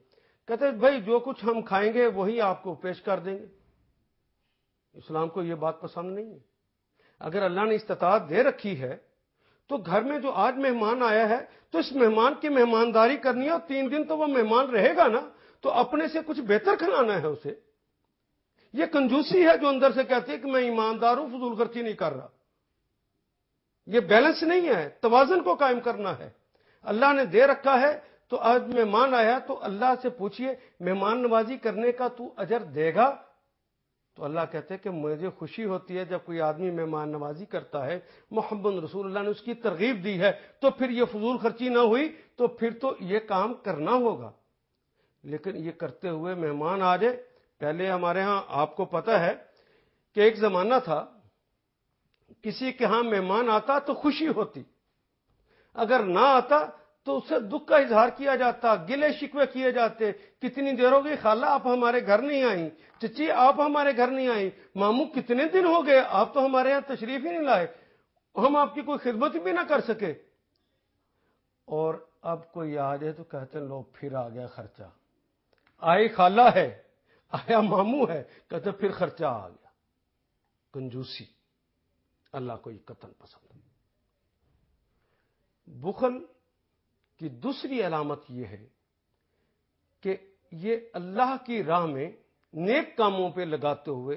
کہتے ہیں بھائی جو کچھ ہم کھائیں گے وہی آپ کو پیش کر دیں گے. اسلام کو یہ بات پسند نہیں ہے. اگر اللہ نے استطاعت دے رکھی ہے تو گھر میں جو آج مہمان آیا ہے تو اس مہمان کی مہمانداری کرنی ہے، اور 3 دن تو وہ مہمان رہے گا نا، تو اپنے سے کچھ بہتر کھلانا ہے اسے. یہ کنجوسی ہے جو اندر سے کہتی ہے کہ میں ایماندار ہوں، فضول خرچی نہیں کر رہا. یہ بیلنس نہیں ہے، توازن کو قائم کرنا ہے. اللہ نے دے رکھا ہے تو آج مہمان آیا تو اللہ سے پوچھئے مہمان نوازی کرنے کا تو اجر دے گا؟ تو اللہ کہتے ہیں کہ مجھے خوشی ہوتی ہے جب کوئی آدمی مہمان نوازی کرتا ہے. محمد رسول اللہ نے اس کی ترغیب دی ہے تو پھر یہ فضول خرچی نہ ہوئی تو پھر تو یہ کام کرنا ہوگا. لیکن یہ کرتے ہوئے مہمان آ جائے. پہلے ہمارے ہاں آپ کو پتہ ہے کہ ایک زمانہ تھا کسی کے ہاں مہمان آتا تو خوشی ہوتی، اگر نہ آتا تو اس سے دکھ کا اظہار کیا جاتا، گلے شکوے کیے جاتے. کتنی دیر ہو گئی خالہ آپ ہمارے گھر نہیں آئیں، چچی آپ ہمارے گھر نہیں آئیں، ماموں کتنے دن ہو گئے آپ تو ہمارے یہاں تشریف ہی نہیں لائے، ہم آپ کی کوئی خدمت بھی نہ کر سکے. اور اب کوئی آ جائے تو کہتے ہیں لو پھر آ گیا خرچہ. آئی خالہ ہے، آیا ماموں ہے، کہتے پھر خرچہ آ گیا. کنجوسی اللہ کو یہ قطعاً پسند ہے. بخل کی دوسری علامت یہ ہے کہ یہ اللہ کی راہ میں نیک کاموں پہ لگاتے ہوئے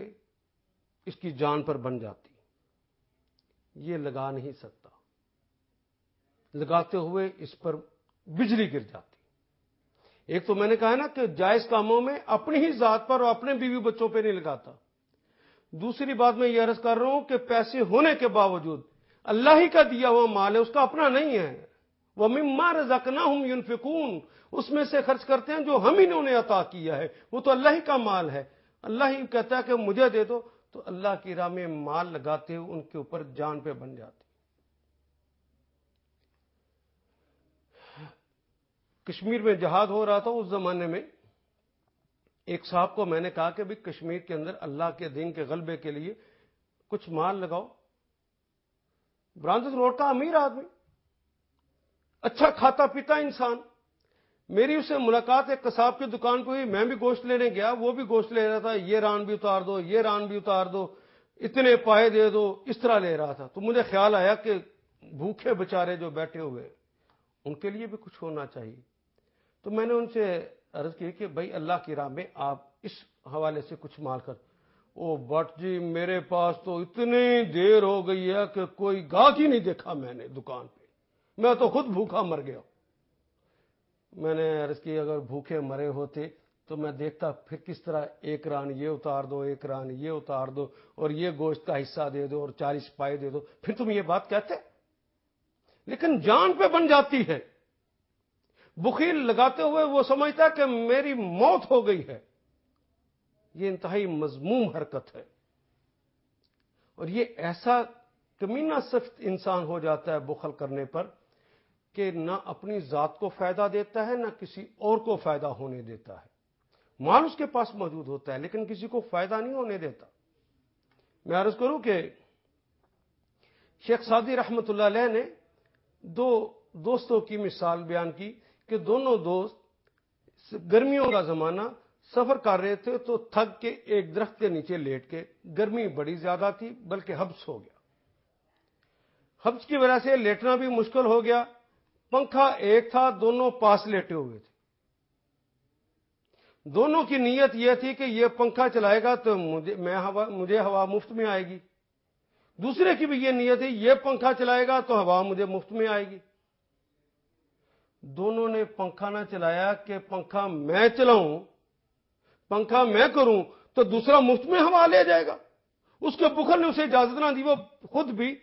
اس کی جان پر بن جاتی. یہ لگا نہیں سکتا، لگاتے ہوئے اس پر بجلی گر جاتی. ایک تو میں نے کہا نا کہ جائز کاموں میں اپنی ہی ذات پر اور اپنے بیوی بچوں پہ نہیں لگاتا. دوسری بات میں یہ عرض کر رہا ہوں کہ پیسے ہونے کے باوجود اللہ ہی کا دیا ہوا مال ہے، اس کا اپنا نہیں ہے۔ وَمِمَّا رَزَقْنَاهُمْ يُنْفِقُونَ، اس میں سے خرچ کرتے ہیں جو ہم ہی نے انہیں عطا کیا ہے، وہ تو اللہ ہی کا مال ہے۔ اللہ ہی کہتا ہے کہ مجھے دے دو، تو اللہ کی راہ میں مال لگاتے ہوئے ان کے اوپر جان پہ بن جاتے۔ کشمیر میں جہاد ہو رہا تھا اس زمانے میں، ایک صاحب کو میں نے کہا کہ بھی کشمیر کے اندر اللہ کے دین کے غلبے کے لیے کچھ مال لگاؤ۔ برانز روڈ کا امیر آدمی، اچھا کھاتا پیتا انسان، میری اس سے ملاقات ایک قصاب کی دکان پہ ہوئی، میں بھی گوشت لینے گیا، وہ بھی گوشت لے رہا تھا، یہ ران بھی اتار دو، یہ ران بھی اتار دو، اتنے پائے دے دو، اس طرح لے رہا تھا۔ تو مجھے خیال آیا کہ بھوکے بچارے جو بیٹھے ہوئے ان کے لیے بھی کچھ ہونا چاہیے۔ تو میں نے ان سے عرض کی کہ بھائی اللہ کی راہ میں آپ اس حوالے سے کچھ مال کر۔ او بٹ جی میرے پاس تو اتنی دیر ہو گئی ہے کہ کوئی گاہک ہی نہیں دیکھا میں نے دکان پہ، میں تو خود بھوکا مر گیا۔ میں نے عرض کی اگر بھوکے مرے ہوتے تو میں دیکھتا پھر کس طرح ایک ران یہ اتار دو، ایک ران یہ اتار دو، اور یہ گوشت کا حصہ دے دو اور 40 پائے دے دو، پھر تم یہ بات کہتے؟ لیکن جان پہ بن جاتی ہے۔ بخیل لگاتے ہوئے وہ سمجھتا ہے کہ میری موت ہو گئی ہے۔ یہ انتہائی مذموم حرکت ہے، اور یہ ایسا کمینہ سخت انسان ہو جاتا ہے بخل کرنے پر کہ نہ اپنی ذات کو فائدہ دیتا ہے، نہ کسی اور کو فائدہ ہونے دیتا ہے۔ مال اس کے پاس موجود ہوتا ہے لیکن کسی کو فائدہ نہیں ہونے دیتا۔ میں عرض کروں کہ شیخ سعدی رحمۃ اللہ علیہ نے دو دوستوں کی مثال بیان کی کہ دونوں دوست گرمیوں کا زمانہ سفر کر رہے تھے تو تھک کے ایک درخت کے نیچے لیٹ کے، گرمی بڑی زیادہ تھی بلکہ حبس ہو گیا، حبس کی وجہ سے لیٹنا بھی مشکل ہو گیا، پنکھا ایک تھا، دونوں پاس لیٹے ہوئے تھے، دونوں کی نیت یہ تھی کہ یہ پنکھا چلائے گا تو مجھے ہوا مفت میں آئے گی، دوسرے کی بھی یہ نیت ہے یہ پنکھا چلائے گا تو ہوا مجھے مفت میں آئے گی۔ دونوں نے پنکھا نہ چلایا کہ پنکھا میں چلاؤں، پنکھا میں کروں تو دوسرا مفت میں ہوا لے جائے گا۔ اس کے بخل نے اسے اجازت نہ دی، وہ خود بھی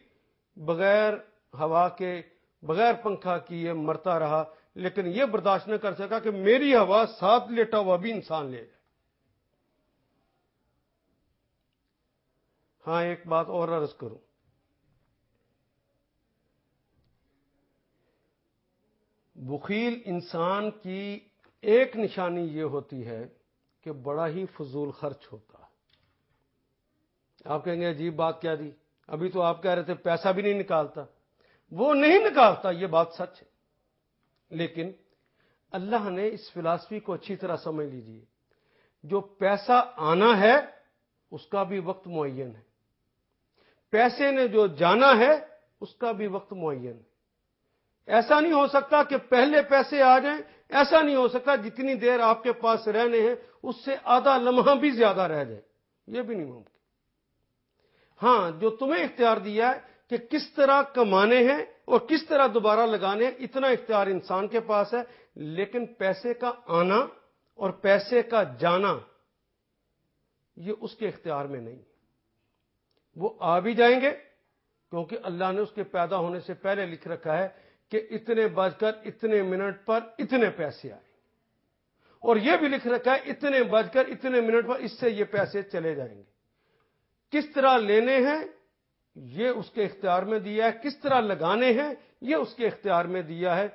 بغیر ہوا کے بغیر پنکھا کیے مرتا رہا، لیکن یہ برداشت نہ کر سکا کہ میری ہوا ساتھ لیٹا ہوا بھی انسان لے جائے۔ ہاں ایک بات اور عرض کروں، بخیل انسان کی ایک نشانی یہ ہوتی ہے کہ بڑا ہی فضول خرچ ہوتا ہے۔ آپ کہیں گے عجیب بات کیا دی، ابھی تو آپ کہہ رہے تھے پیسہ بھی نہیں نکالتا۔ وہ نہیں نکالتا، یہ بات سچ ہے، لیکن اللہ نے اس فلسفی کو اچھی طرح سمجھ لیجئے، جو پیسہ آنا ہے اس کا بھی وقت معین ہے، پیسے نے جو جانا ہے اس کا بھی وقت معین ہے۔ ایسا نہیں ہو سکتا کہ پہلے پیسے آ جائیں، ایسا نہیں ہو سکتا جتنی دیر آپ کے پاس رہنے ہیں اس سے آدھا لمحہ بھی زیادہ رہ جائے، یہ بھی نہیں ممکن۔ ہاں جو تمہیں اختیار دیا ہے کہ کس طرح کمانے ہیں اور کس طرح دوبارہ لگانے ہیں، اتنا اختیار انسان کے پاس ہے، لیکن پیسے کا آنا اور پیسے کا جانا یہ اس کے اختیار میں نہیں ہے۔ وہ آ بھی جائیں گے کیونکہ اللہ نے اس کے پیدا ہونے سے پہلے لکھ رکھا ہے کہ اتنے بج کر اتنے منٹ پر اتنے پیسے آئیں، اور یہ بھی لکھ رکھا ہے اتنے بج کر اتنے منٹ پر اس سے یہ پیسے چلے جائیں گے۔ کس طرح لینے ہیں یہ اس کے اختیار میں دیا ہے، کس طرح لگانے ہیں یہ اس کے اختیار میں دیا ہے۔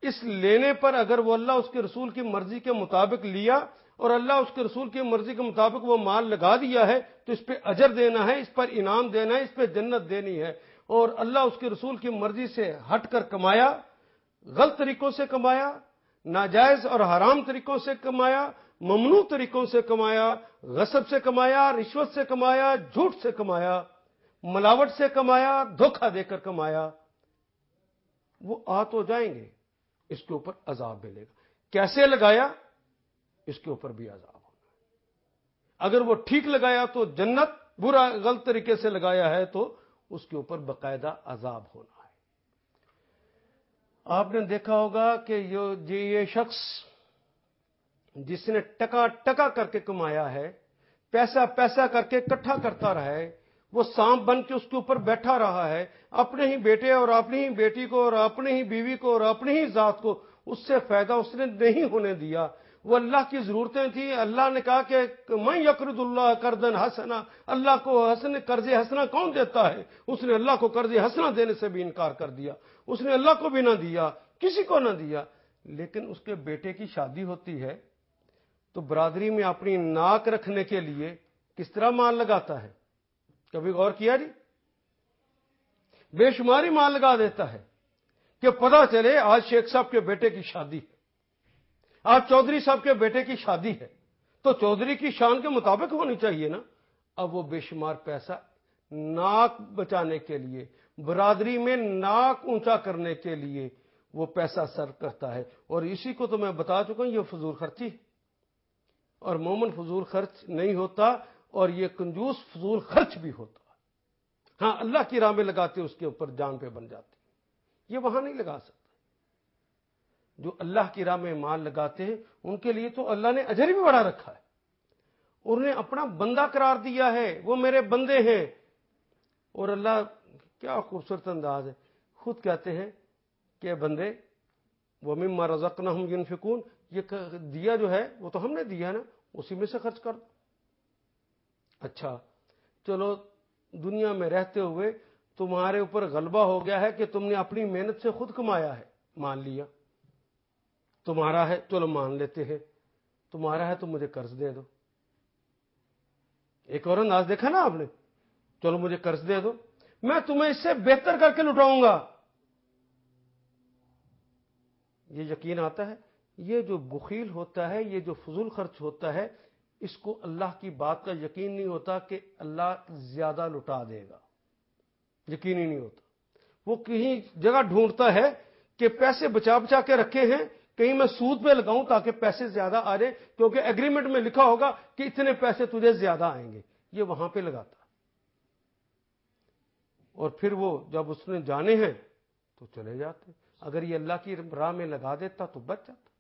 اس لینے پر اگر وہ اللہ اس کے رسول کی مرضی کے مطابق لیا اور اللہ اس کے رسول کی مرضی کے مطابق وہ مال لگا دیا ہے تو اس پہ اجر دینا ہے، اس پر انعام دینا ہے، اس پہ جنت دینی ہے۔ اور اللہ اس کے رسول کی مرضی سے ہٹ کر کمایا، غلط طریقوں سے کمایا، ناجائز اور حرام طریقوں سے کمایا، ممنوع طریقوں سے کمایا، غصب سے کمایا، رشوت سے کمایا، جھوٹ سے کمایا، ملاوٹ سے کمایا، دھوکہ دے کر کمایا، وہ آ تو جائیں گے، اس کے اوپر عذاب ملے گا۔ کیسے لگایا اس کے اوپر بھی عذاب ہونا ہے۔ اگر وہ ٹھیک لگایا تو جنت، برا غلط طریقے سے لگایا ہے تو اس کے اوپر باقاعدہ عذاب ہونا ہے۔ آپ نے دیکھا ہوگا کہ یہ شخص جس نے ٹکا ٹکا کر کے کمایا ہے، پیسہ پیسہ کر کے اکٹھا کرتا رہا ہے، وہ سانپ بن کے اس کے اوپر بیٹھا رہا ہے، اپنے ہی بیٹے اور اپنی ہی بیٹی کو اور اپنے ہی بیوی کو اور اپنی ہی ذات کو اس سے فائدہ اس نے نہیں ہونے دیا۔ وہ اللہ کی ضرورتیں تھیں، اللہ نے کہا کہ من یقرض اللہ قرضا حسنا، اللہ کو قرض حسنا کون دیتا ہے؟ اس نے اللہ کو قرض حسنا دینے سے بھی انکار کر دیا، اس نے اللہ کو بھی نہ دیا، کسی کو نہ دیا۔ لیکن اس کے بیٹے کی شادی ہوتی ہے تو برادری میں اپنی ناک رکھنے کے لیے کس طرح مال لگاتا ہے؟ کبھی غور کیا جی؟ بے شماری مال لگا دیتا ہے کہ پتہ چلے آج شیخ صاحب کے بیٹے کی شادی ہے، آج چودھری صاحب کے بیٹے کی شادی ہے، تو چودھری کی شان کے مطابق ہونی چاہیے نا۔ اب وہ بے شمار پیسہ ناک بچانے کے لیے، برادری میں ناک اونچا کرنے کے لیے وہ پیسہ صرف کرتا ہے، اور اسی کو تو میں بتا چکا ہوں، یہ فضول خرچی ہے۔ اور مومن فضول خرچ نہیں ہوتا، اور یہ کنجوس فضول خرچ بھی ہوتا ہے۔ ہاں، اللہ کی راہ میں لگاتے اس کے اوپر جان پہ بن جاتی، یہ وہاں نہیں لگا سکتا۔ جو اللہ کی راہ میں مال لگاتے ہیں ان کے لیے تو اللہ نے اجر بھی بڑا رکھا ہے، انہیں اپنا بندہ قرار دیا ہے، وہ میرے بندے ہیں۔ اور اللہ کیا خوبصورت انداز ہے، خود کہتے ہیں کہ بندے وَمِمَّا رَزَقْنَاهُمْ يُنْفِقُونَ، یہ دیا جو ہے وہ تو ہم نے دیا نا، اسی میں سے خرچ کر دو۔ اچھا چلو، دنیا میں رہتے ہوئے تمہارے اوپر غلبہ ہو گیا ہے کہ تم نے اپنی محنت سے خود کمایا ہے، مان لیا تمہارا ہے، چلو مان لیتے ہیں تمہارا ہے تو مجھے قرض دے دو۔ ایک اور انداز دیکھا نا آپ نے، چلو مجھے قرض دے دو، میں تمہیں اس سے بہتر کر کے لٹاؤں گا۔ یہ یقین آتا ہے؟ یہ جو بخیل ہوتا ہے، یہ جو فضول خرچ ہوتا ہے، اس کو اللہ کی بات کا یقین نہیں ہوتا کہ اللہ زیادہ لٹا دے گا، یقین ہی نہیں ہوتا۔ وہ کہیں جگہ ڈھونڈتا ہے کہ پیسے بچا بچا کے رکھے ہیں، کہیں میں سود پہ لگاؤں تاکہ پیسے زیادہ آ جائیں، کیونکہ ایگریمنٹ میں لکھا ہوگا کہ اتنے پیسے تجھے زیادہ آئیں گے، یہ وہاں پہ لگاتا۔ اور پھر وہ جب اس نے جانے ہیں تو چلے جاتے۔ اگر یہ اللہ کی راہ میں لگا دیتا تو بچ جاتا۔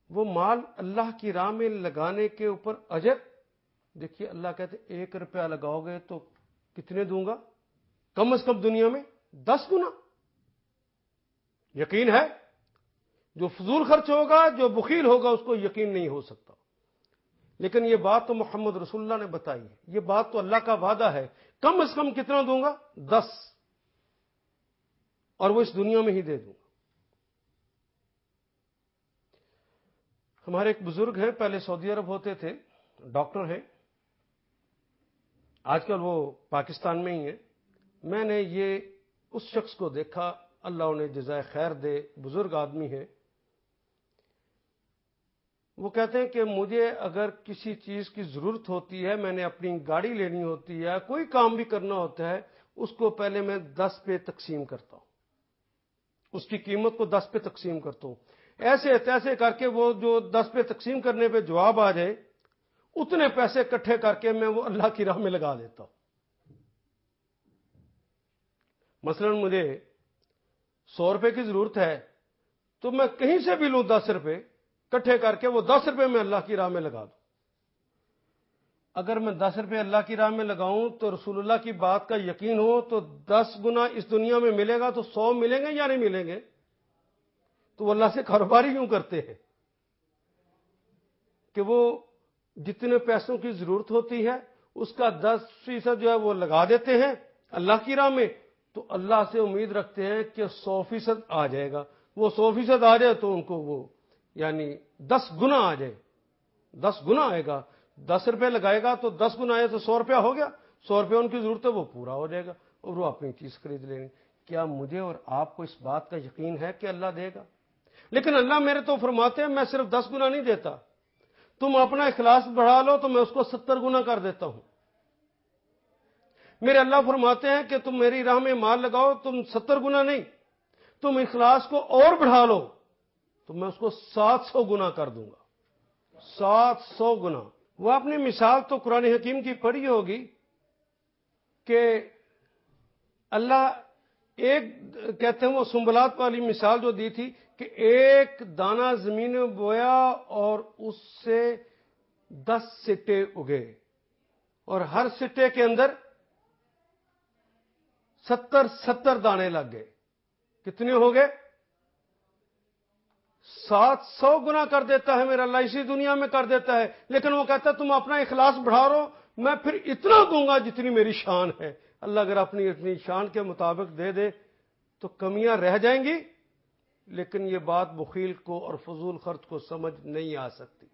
وہ مال اللہ کی راہ میں لگانے کے اوپر اجر، دیکھیے اللہ کہتے 1 روپیہ لگاؤ گے تو کتنے دوں گا؟ کم از کم دنیا میں 10 گنا۔ یقین ہے؟ جو فضول خرچ ہوگا، جو بخیل ہوگا، اس کو یقین نہیں ہو سکتا۔ لیکن یہ بات تو محمد رسول اللہ نے بتائی ہے، یہ بات تو اللہ کا وعدہ ہے، کم از کم کتنا دوں گا؟ 10، اور وہ اس دنیا میں ہی دے دوں گا۔ ہمارے ایک بزرگ ہیں، پہلے سعودی عرب ہوتے تھے، ڈاکٹر ہیں، آج کل وہ پاکستان میں ہی ہیں۔ میں نے یہ اس شخص کو دیکھا، اللہ انہیں جزائے خیر دے، بزرگ آدمی ہے۔ وہ کہتے ہیں کہ مجھے اگر کسی چیز کی ضرورت ہوتی ہے، میں نے اپنی گاڑی لینی ہوتی ہے، کوئی کام بھی کرنا ہوتا ہے، اس کو پہلے میں 10 پہ تقسیم کرتا ہوں، اس کی قیمت کو 10 پہ تقسیم کرتا ہوں، ایسے تیسے کر کے وہ جو 10 پہ تقسیم کرنے پہ جواب آ جائے، اتنے پیسے اکٹھے کر کے میں وہ اللہ کی راہ میں لگا دیتا ہوں۔ مثلا مجھے 100 روپے کی ضرورت ہے تو میں کہیں سے بھی لوں 10 روپے اکٹھے کر کے، وہ 10 روپے میں اللہ کی راہ میں لگا دوں۔ اگر میں 10 روپے اللہ کی راہ میں لگاؤں تو رسول اللہ کی بات کا یقین ہو تو 10 گنا اس دنیا میں ملے گا، تو 100 ملیں گے یا نہیں ملیں گے؟ تو وہ اللہ سے کاروباری کیوں کرتے ہیں کہ وہ جتنے پیسوں کی ضرورت ہوتی ہے اس کا 10% جو ہے وہ لگا دیتے ہیں اللہ کی راہ میں، تو اللہ سے امید رکھتے ہیں کہ 100% آ جائے گا۔ وہ 100% آ جائے تو ان کو وہ یعنی 10 گنا آ جائے، 10 گنا آئے گا۔ 10 روپے لگائے گا تو 10 گنا آئے تو 100 روپیہ ہو گیا، 100 روپے ان کی ضرورت ہے وہ پورا ہو جائے گا، اور وہ اپنی چیز خرید لیں گے۔ کیا مجھے اور آپ کو اس بات کا یقین ہے کہ اللہ دے گا؟ لیکن اللہ میرے تو فرماتے ہیں میں صرف 10 گنا نہیں دیتا، تم اپنا اخلاص بڑھا لو تو میں اس کو 70 گنا کر دیتا ہوں۔ میرے اللہ فرماتے ہیں کہ تم میری راہ میں مال لگاؤ، تم 70 گنا نہیں، تم اخلاص کو اور بڑھا لو تو میں اس کو 700 گنا کر دوں گا، 700 گنا۔ وہ اپنی مثال تو قرآن حکیم کی پڑھی ہوگی کہ اللہ ایک کہتے ہیں وہ سنبلات والی مثال جو دی تھی کہ ایک دانہ زمین میں بویا اور اس سے 10 سٹے اگے، اور ہر سٹے کے اندر 70 دانے لگ گئے. کتنے ہو گئے؟ 700 گنا کر دیتا ہے میرا اللہ، اسی دنیا میں کر دیتا ہے. لیکن وہ کہتا ہے تم اپنا اخلاص بڑھا رہو، میں پھر اتنا دوں گا جتنی میری شان ہے. اللہ اگر اپنی شان کے مطابق دے دے تو کمیاں رہ جائیں گی، لیکن یہ بات بخیل کو اور فضول خرچ کو سمجھ نہیں آ سکتی.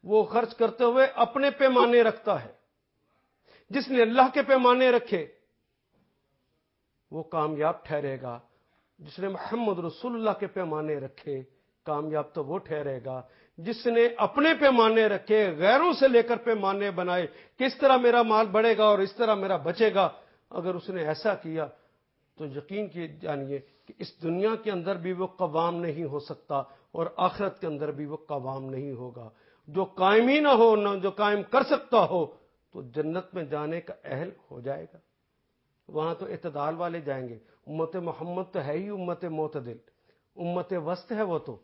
وہ خرچ کرتے ہوئے اپنے پیمانے رکھتا ہے. جس نے اللہ کے پیمانے رکھے وہ کامیاب ٹھہرے گا. جس نے محمد رسول اللہ کے پیمانے رکھے کامیاب تو وہ ٹھہرے گا. جس نے اپنے پیمانے رکھے، غیروں سے لے کر پیمانے بنائے، کس طرح میرا مال بڑھے گا اور اس طرح میرا بچے گا، اگر اس نے ایسا کیا تو یقین کی جانیے کہ اس دنیا کے اندر بھی وہ قوام نہیں ہو سکتا اور آخرت کے اندر بھی وہ قوام نہیں ہوگا. جو قائم ہی نہ ہو، نہ جو قائم کر سکتا ہو، تو جنت میں جانے کا اہل ہو جائے گا. وہاں تو اعتدال والے جائیں گے. امت محمد تو ہے ہی امت معتدل، امت وسط ہے. وہ تو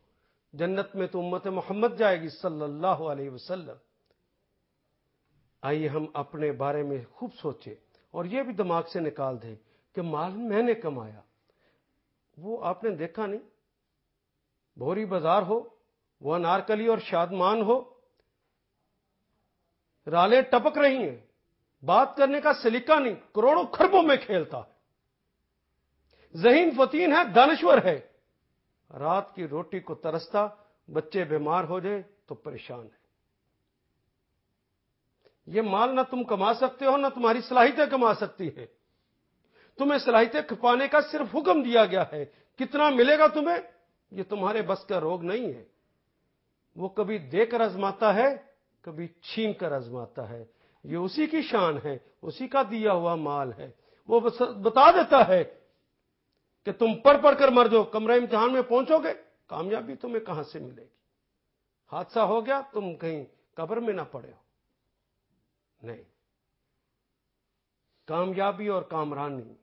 جنت میں تو امت محمد جائے گی صلی اللہ علیہ وسلم. آئیے ہم اپنے بارے میں خوب سوچیں اور یہ بھی دماغ سے نکال دیں کہ مال میں نے کمایا. وہ آپ نے دیکھا نہیں، بھوری بازار ہو، وہ انارکلی اور شادمان ہو، رالیں ٹپک رہی ہیں، بات کرنے کا سلیقہ نہیں، کروڑوں خربوں میں کھیلتا ہے، ذہین فطین ہے، دانشور ہے، رات کی روٹی کو ترستا، بچے بیمار ہو جائے تو پریشان ہے. یہ مال نہ تم کما سکتے ہو، نہ تمہاری صلاحیتیں کما سکتی ہے. تمہیں صلاحیتیں کھپانے کا صرف حکم دیا گیا ہے. کتنا ملے گا تمہیں یہ تمہارے بس کا روگ نہیں ہے. وہ کبھی دے کر آزماتا ہے، کبھی چھین کر آزماتا ہے. یہ اسی کی شان ہے، اسی کا دیا ہوا مال ہے. وہ بتا دیتا ہے کہ تم پڑھ کر مر جاؤ، کمرہ امتحان میں پہنچو گے، کامیابی تمہیں کہاں سے ملے گی؟ حادثہ ہو گیا، تم کہیں قبر میں نہ پڑے ہو. نہیں، کامیابی اور کامرانی،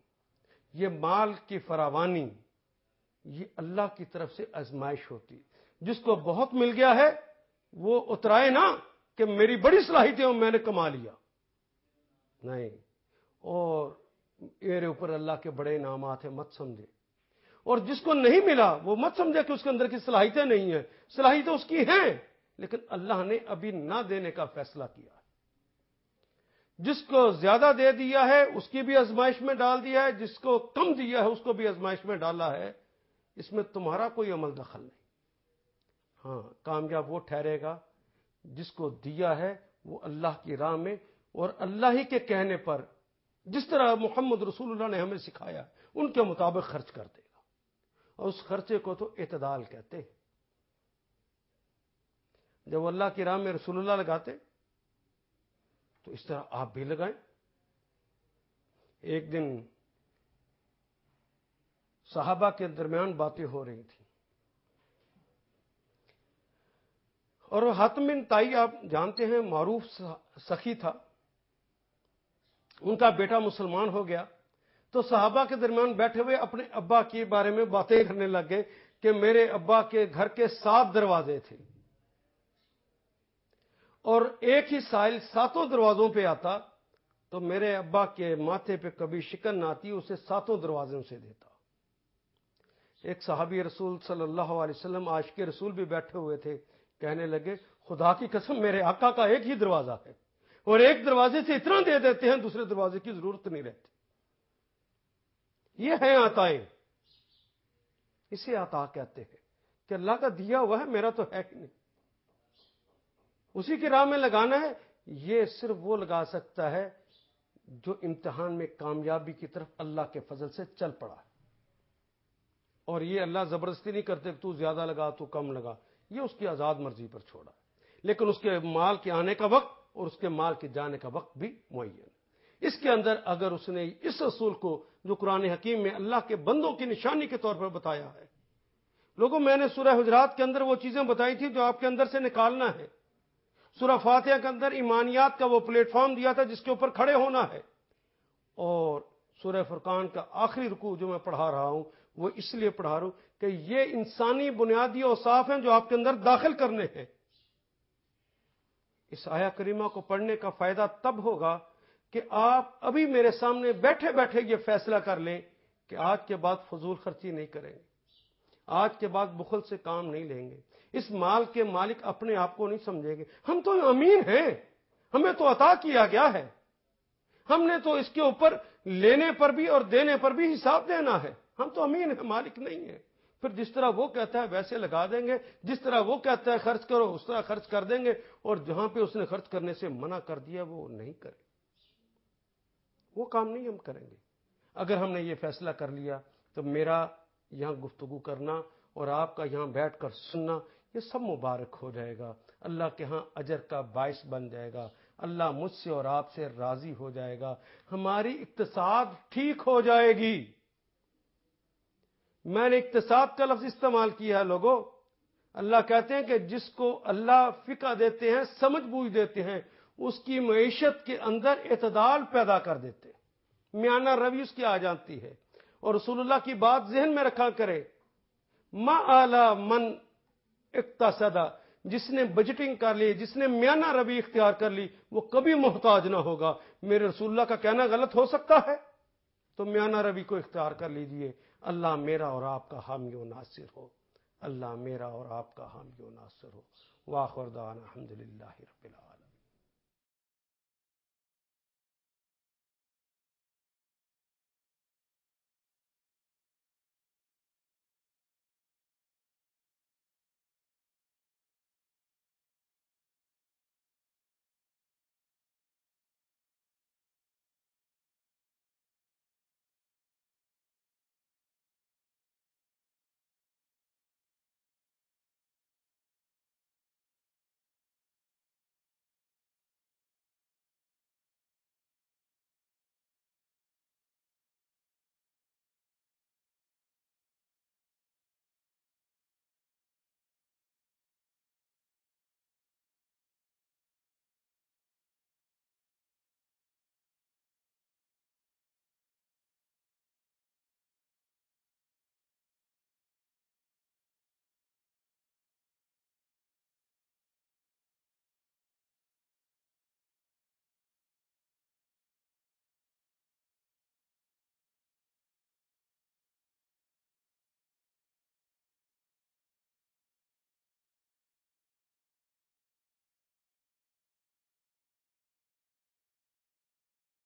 یہ مال کی فراوانی، یہ اللہ کی طرف سے آزمائش ہوتی. جس کو بہت مل گیا ہے وہ اترائے نا کہ میری بڑی صلاحیتیں ہیں میں نے کما لیا. نہیں، اور میرے اوپر اللہ کے بڑے انعامات ہیں مت سمجھے. اور جس کو نہیں ملا وہ مت سمجھے کہ اس کے اندر کی صلاحیتیں نہیں ہیں. صلاحیتیں اس کی ہیں، لیکن اللہ نے ابھی نہ دینے کا فیصلہ کیا. جس کو زیادہ دے دیا ہے اس کی بھی آزمائش میں ڈال دیا ہے، جس کو کم دیا ہے اس کو بھی آزمائش میں ڈالا ہے. اس میں تمہارا کوئی عمل دخل نہیں. ہاں، کامیاب وہ ٹھہرے گا جس کو دیا ہے وہ اللہ کی راہ میں اور اللہ ہی کے کہنے پر، جس طرح محمد رسول اللہ نے ہمیں سکھایا ان کے مطابق خرچ کر دے گا. اور اس خرچے کو تو اعتدال کہتے ہیں. جب اللہ کی راہ میں رسول اللہ لگاتے تو اس طرح آپ بھی لگائیں. ایک دن صحابہ کے درمیان باتیں ہو رہی تھیں اور حاتم بن طائی آپ جانتے ہیں معروف سخی تھا. ان کا بیٹا مسلمان ہو گیا تو صحابہ کے درمیان بیٹھے ہوئے اپنے ابا کے بارے میں باتیں کرنے لگ گئے کہ میرے ابا کے گھر کے 7 دروازے تھے اور ایک ہی سائل 7 دروازوں پہ آتا تو میرے ابا کے ماتھے پہ کبھی شکن نہ آتی، اسے 7 دروازوں سے دیتا. ایک صحابی رسول صلی اللہ علیہ وسلم عاشق رسول بھی بیٹھے ہوئے تھے، کہنے لگے خدا کی قسم میرے آقا کا ایک ہی دروازہ ہے اور ایک دروازے سے اتنا دے دیتے ہیں دوسرے دروازے کی ضرورت نہیں رہتی. یہ ہیں عطائیں، اسے عطا کہتے ہیں کہ اللہ کا دیا ہوا ہے، میرا تو ہے ہی نہیں. اسی کی راہ میں لگانا ہے. یہ صرف وہ لگا سکتا ہے جو امتحان میں کامیابی کی طرف اللہ کے فضل سے چل پڑا ہے. اور یہ اللہ زبردستی نہیں کرتے کہ تو زیادہ لگا تو کم لگا، یہ اس کی آزاد مرضی پر چھوڑا. لیکن اس کے مال کے آنے کا وقت اور اس کے مال کے جانے کا وقت بھی معین. اس کے اندر اگر اس نے اس اصول کو جو قرآن حکیم میں اللہ کے بندوں کی نشانی کے طور پر بتایا ہے. لوگوں، میں نے سورہ حجرات کے اندر وہ چیزیں بتائی تھی جو آپ کے اندر سے نکالنا ہے. سورہ فاتحہ کے اندر ایمانیات کا وہ پلیٹ فارم دیا تھا جس کے اوپر کھڑے ہونا ہے. اور سورہ فرقان کا آخری رکوع جو میں پڑھا رہا ہوں وہ اس لیے پڑھا رہا ہوں کہ یہ انسانی بنیادی اوصاف ہیں جو آپ کے اندر داخل کرنے ہیں. اس آیا کریمہ کو پڑھنے کا فائدہ تب ہوگا کہ آپ ابھی میرے سامنے بیٹھے بیٹھے یہ فیصلہ کر لیں کہ آج کے بعد فضول خرچی نہیں کریں گے، آج کے بعد بخل سے کام نہیں لیں گے، اس مال کے مالک اپنے آپ کو نہیں سمجھیں گے، ہم تو امین ہیں، ہمیں تو عطا کیا گیا ہے، ہم نے تو اس کے اوپر لینے پر بھی اور دینے پر بھی حساب دینا ہے، ہم تو امین ہیں، مالک نہیں ہیں۔ پھر جس طرح وہ کہتا ہے ویسے لگا دیں گے، جس طرح وہ کہتا ہے خرچ کرو اس طرح خرچ کر دیں گے، اور جہاں پہ اس نے خرچ کرنے سے منع کر دیا وہ نہیں کرے، وہ کام نہیں ہم کریں گے۔ اگر ہم نے یہ فیصلہ کر لیا تو میرا یہاں گفتگو کرنا اور آپ کا یہاں بیٹھ کر سننا یہ سب مبارک ہو جائے گا، اللہ کے ہاں اجر کا باعث بن جائے گا، اللہ مجھ سے اور آپ سے راضی ہو جائے گا، ہماری اقتصاد ٹھیک ہو جائے گی۔ میں نے اقتصاد کا لفظ استعمال کیا ہے لوگوں، اللہ کہتے ہیں کہ جس کو اللہ فقہ دیتے ہیں، سمجھ بوجھ دیتے ہیں، اس کی معیشت کے اندر اعتدال پیدا کر دیتے ہیں، میانہ روی اس کی آ جاتی ہے، اور رسول اللہ کی بات ذہن میں رکھا کرے، ما اعلی من اقتصد، جس نے بجٹنگ کر لی، جس نے میانہ روی اختیار کر لی وہ کبھی محتاج نہ ہوگا۔ میرے رسول اللہ کا کہنا غلط ہو سکتا ہے؟ تو میانہ روی کو اختیار کر لیجئے، اللہ میرا اور آپ کا حامی و ناصر ہو، اللہ میرا اور آپ کا حامی و ناصر ہو۔ وآخر دعوانا الحمدللہ رب العالمین۔